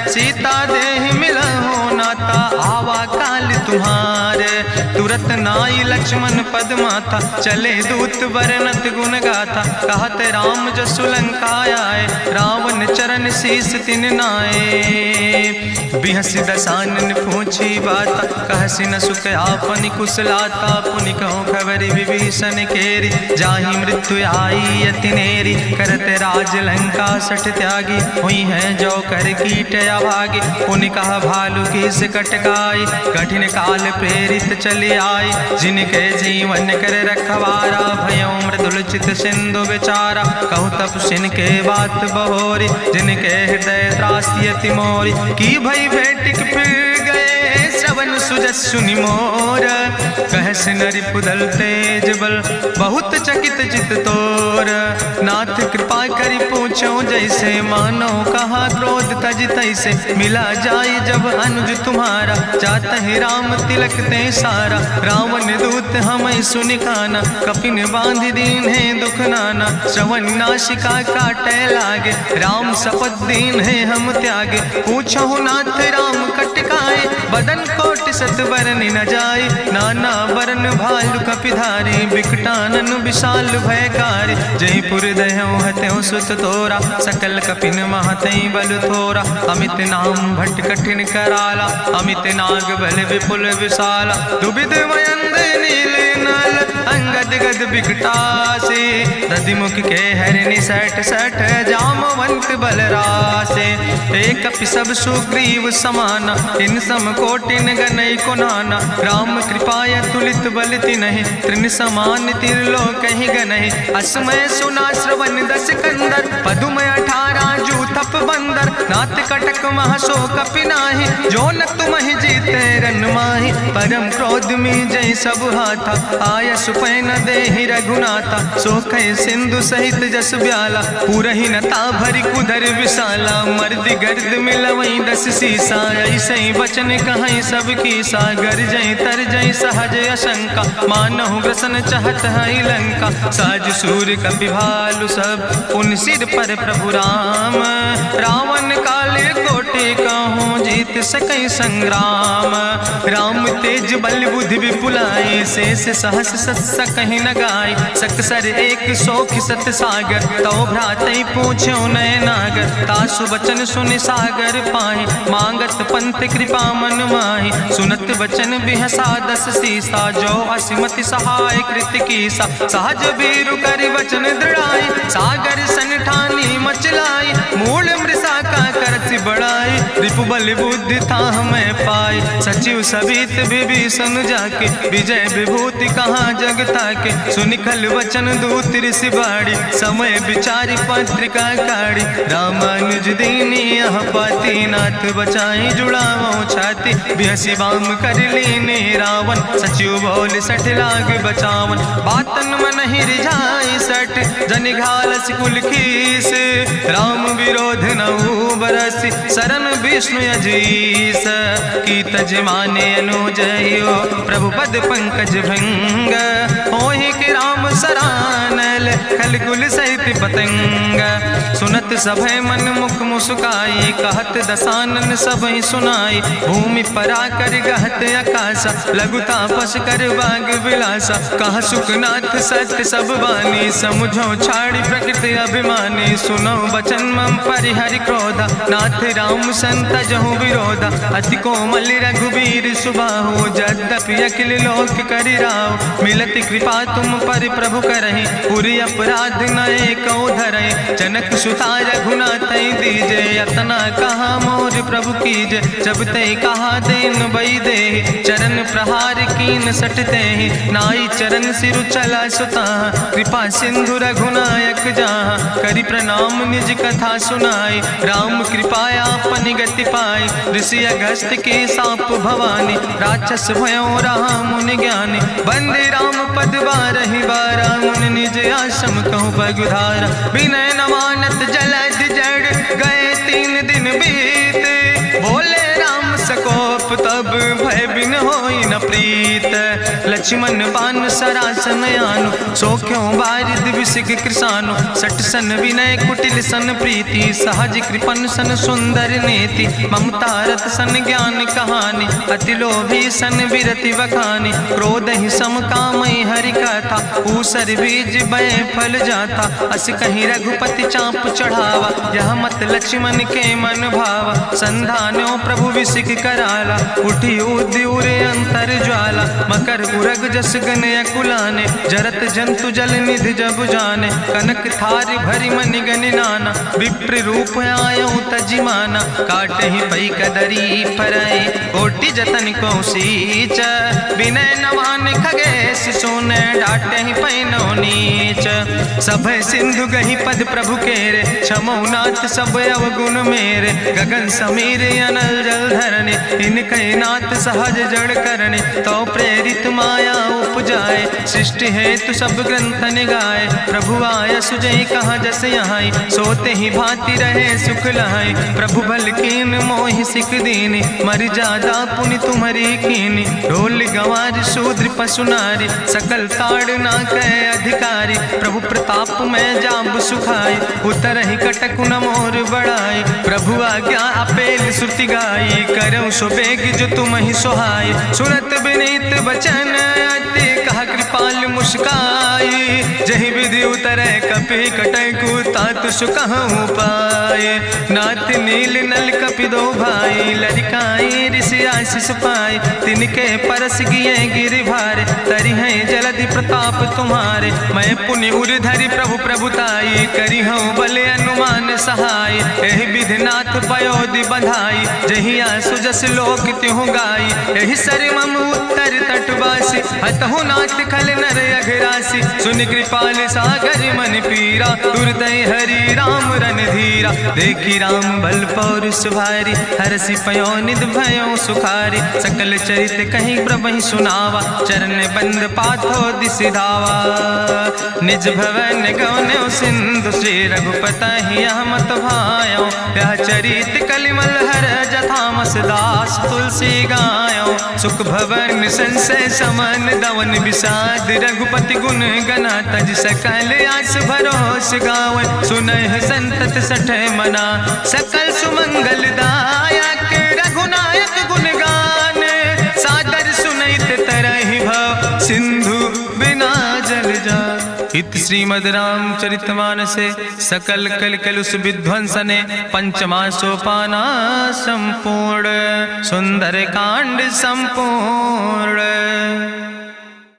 सीता देहि मिला हो नाता, आवा काल तुम्हारे। तुरत नाई लक्ष्मण पद माथा, चले दूत वर्णत गुण गाथा। कहत राम जसु लंका आए, रावण चरण शीस तिन नाए। बिहस दसानन पूछी बाता, कहसि न सुख आपन कुशलाता। पुनि कहूँ खबरि विभीषण केरी, जाहि मृत्यु आई अति नेरी। करत राज लंका सठ त्यागी, हुई है जो कर कीट अभागी। पुनि कहा भालू किस कटकाई, कठिन काल प्रेरित चली आई। जिनके जीवन कर रखवारा, भयो मृदुल चित सिंधु विचारा। कहूँ तपसिन के बात बहोरी, जिनके हृदय त्रासी अति मोरी। की भई भेटिक फिर गए, श्रवण सुजस सुनि मोर। कहस नरि पुदल तेज बल, बहुत चकित चित तोर। नाथ कृपा करि पूछो जैसे, मानो कहा क्रोध तज तैसे। मिला जाय जब अनुज तुम्हारा, जात है राम तिलक ते सारा। रावण दूत हमें सुनि काना, कपिन बांधि दीन है दुख नाना। श्रवण नासिका काटे लागे, राम शपथ दीन है हम त्यागे। पूछो नाथ राम कटकाए, बदन कोट सत बरन न जाए। नाना बरन भालु कपिधारी, बिकटानन विशाल भयकारी। जयपुर दह्यों हत्यों सुत तोरा, सकल कपिन महतई बल थोरा। अमित नाम भट्ट कठिन कराला, अमित नाग बल विपुल विशाला। दुबिध मयंद नील नल, अंगद गद बिकटासे। दधिमुख के हरिणि सठ सठ, जामवंत बलरासे। एक कपि सब सुग्रीव समाना, इन सम कोटिन गनई को नाना। राम कृपाय तुलित बल तिन्हि, त्रिन समान तिरलोक ही गनहि। असमय सुना श्रवण दस कंदर, पदुम 18 जूथप बंदर। नाथ कटक महसो कपि नाहि, जो न तुमहि जीते रन माहि। परम क्रोध में जय सब हाथा, आय सुपै न देहि रघुनाथा। सोखै सिंधु सहित जस ब्याला, पूरहि न ताभरि कुधर विशाला। मर्द गर्द मिलवई 10 सीसा, ऐसे बचन कहई सब कीसा। गर जय तर जय सहज अशंका, मानहु ग्रसन चाहत है लंका। साज सूर कपि भालु सब, उन सिर पर प्रभु राम। रावण काले कोटि कहूँ, जीत सकई संग्राम। राम तेज बल बुद्धि विपुलाई, शेष सहस सत कहीं न गाय। सकसर एक सोख सत सागर, तो भ्रातई पूछो नय नागर। तासु बचन सुनि सागर पाहि, मांगत पंथ कृपा मन माहि। सुनत बचन बिहसा 10 सीसा, जो असिमति सहाय कृत कीसा। सहज बीरु करि वचन दृढ़ाई, सागर सन ठानी मचलाई। मूल मृषा का करसि बड़ाई, रिपु बल बुद्धि था हमें पाई, सचिव सबित विभीषण जाके, विजय विभूति कहाँ जगता के, सुनिखल वचन दूत ऋषि बाड़ी, समय विचारी पत्रिका काढ़ी, रामानुज दीनी यह पाती, नाथ बचाई जुड़ावो छाती, बिहसी बाम कर लीने रावण, सचिव बोल सठ लाग बचावन, बातन मन ही रिझाई सठ, जन घालस कुल खीस, राम विरोध नऊ बरसी, शरण विष्णु अजीस, की तज माने अनुजयो, प्रभु पद पंकज भंग, होहि के राम सरानल, खल कुल सहित पतंग, सुनत सभय मन मुख मुस्काई, कहत दसानन सबहि सुनाई, भूमि परा कर गहत आकाशा, लघु तापस कर बाग विलासा, कहा सुखनाथ सत्य सब बानी, समुझो छाड़ी प्रकृति अभिमानी, सुनो बचन मम परिहरि क्रोधा, नाथ राम संत जहु विरोधा, अति कोमल रघुबीर सुबाहु, यद्यपि अखिल लोक करि राव, मिलति कृपा तुम पर प्रभु करहि, पुरि अपराध नए कौ धरहि, जनक सुता रघुनाथ दीजे, यतना कहा मोर प्रभु कीजे, जब ते कहा देन बई दे, चरण प्रहार कीन सटते ही, नाई चरण सिरु चला सुता, कृपा सिंधु रघुनायक जहाँ, करि प्रणाम निज कथा सुनाई, राम कृपाया अपनी गति पाई, ऋषि अगस्त के साप भवानी, राक्षस भयो रहा मुनि ज्ञानी, बंदे राम पद बारहि बारा, मुनि निज आश्रम कहु पगुधारा, विनय न मानत जलद जड़, गए 3 दिन बीते, बोले राम सकोप तब भय बिन होई न प्रीत, लक्ष्मण बान सरासन यानु, सो क्यों बारिद विसिक कृसानु, सट सन विनय कुटिल सन प्रीति, सहज कृपन सन सुंदर नेति, ममता रत सन ज्ञान कहानी, अति लोभी सन विरति बखानी, क्रोध ही सम कामई हरि कथा, ऊसर बीज बय फल जाता, अस कहीं रघुपति चाप चढ़ावा, यह मत लक्ष्मण के मन भावा, संधान्यो प्रभु विसिक कराला, उठी उद्यूरे अंतर ज्वाला, मकर उरग जस गन अकुलाने, जरत जंतु जल निधि जब जाने, कनक थारी भरी मनि गनि नाना, विप्र रूप आयो तजिमाना, काटे ही पई कदरी फरई, कोटि जतन को सीच, विनय नवान खगेश सोने, डाटे ही पई नो नीच, सब सिंधु गही पद प्रभु केरे, क्षमो नाथ सब अवगुण मेरे, गगन समीर अनल जल धरने, इनके नाथ सहज जड़ करने, तो प्रेरित माया उपजाए, सृष्टि हेतु सब ग्रंथ निगाए, प्रभु आय सुजई कहा जस यहाँ, सोते ही भांति रहे सुख लहाई, प्रभु भल कीन मोहि सिख दीनी, मर जादा पुनि तुम्हारी कीनी, ढोल गंवार शूद्र पशु नारी, सकल ताड़ ना कहे अधिकारी, प्रभु प्रताप में जाब सुखाई, उतर ही कटक न मोर बढ़ाई, प्रभु आज्ञा अपेल श्रुति गाई, करऊँ सो बेग जो तुम ही सोहाई, सुनत विनीत बचन अति, कहा कृपाल मुस्काई, जही विधि उतरे कपि कटकु, तात सुकहु पाए, नाथ नील नल कपि दो भाई, लरिकाई ऋषि आशीष पाए, तिनके परस गिए गिरि भारे, तरि है जलधि प्रताप तुम्हारे, मैं पुनि उर धरि प्रभु प्रभुताई, करी हूँ बल अनुमान सहाय, एहि विधिनाथ पयोधि बधाई, जहिया सुजस लोक त्यों गाई, एहि सर मम उत्तर तटवासी, हतहु नाथ खल नर अघरासी, सुन कृपाल सागर मन पीरा, तुरत हरि राम रन धीरा, देखी राम बल पौरुष भारी, हरसि पयो निध भयो सुखारी, सकल चरित कहीं प्रभु सुनावा, चरण बंद पाथो दिसि धावा, निज भवन गौन्यो सिंधु, श्री रघुपति मत भायो, यह चरित कलिमल हर जथामस दास तुलसी गायो, सुख भवन संशय समन दवन विषाद, रघुपति गुण गना तज सकल आस भरोस गावे, सुनहि संतत सठ मना, सकल सुमंगल दायक, रघुनायक गुण गाने, सादर सुनैत तरहि भव, सिंधु बिना जल जा, इत श्रीमद् रामचरितमानसे, सकल कल कलुष विध्वंसने, पंचमा सोपाना संपूर्ण, सुंदर कांड संपूर्ण।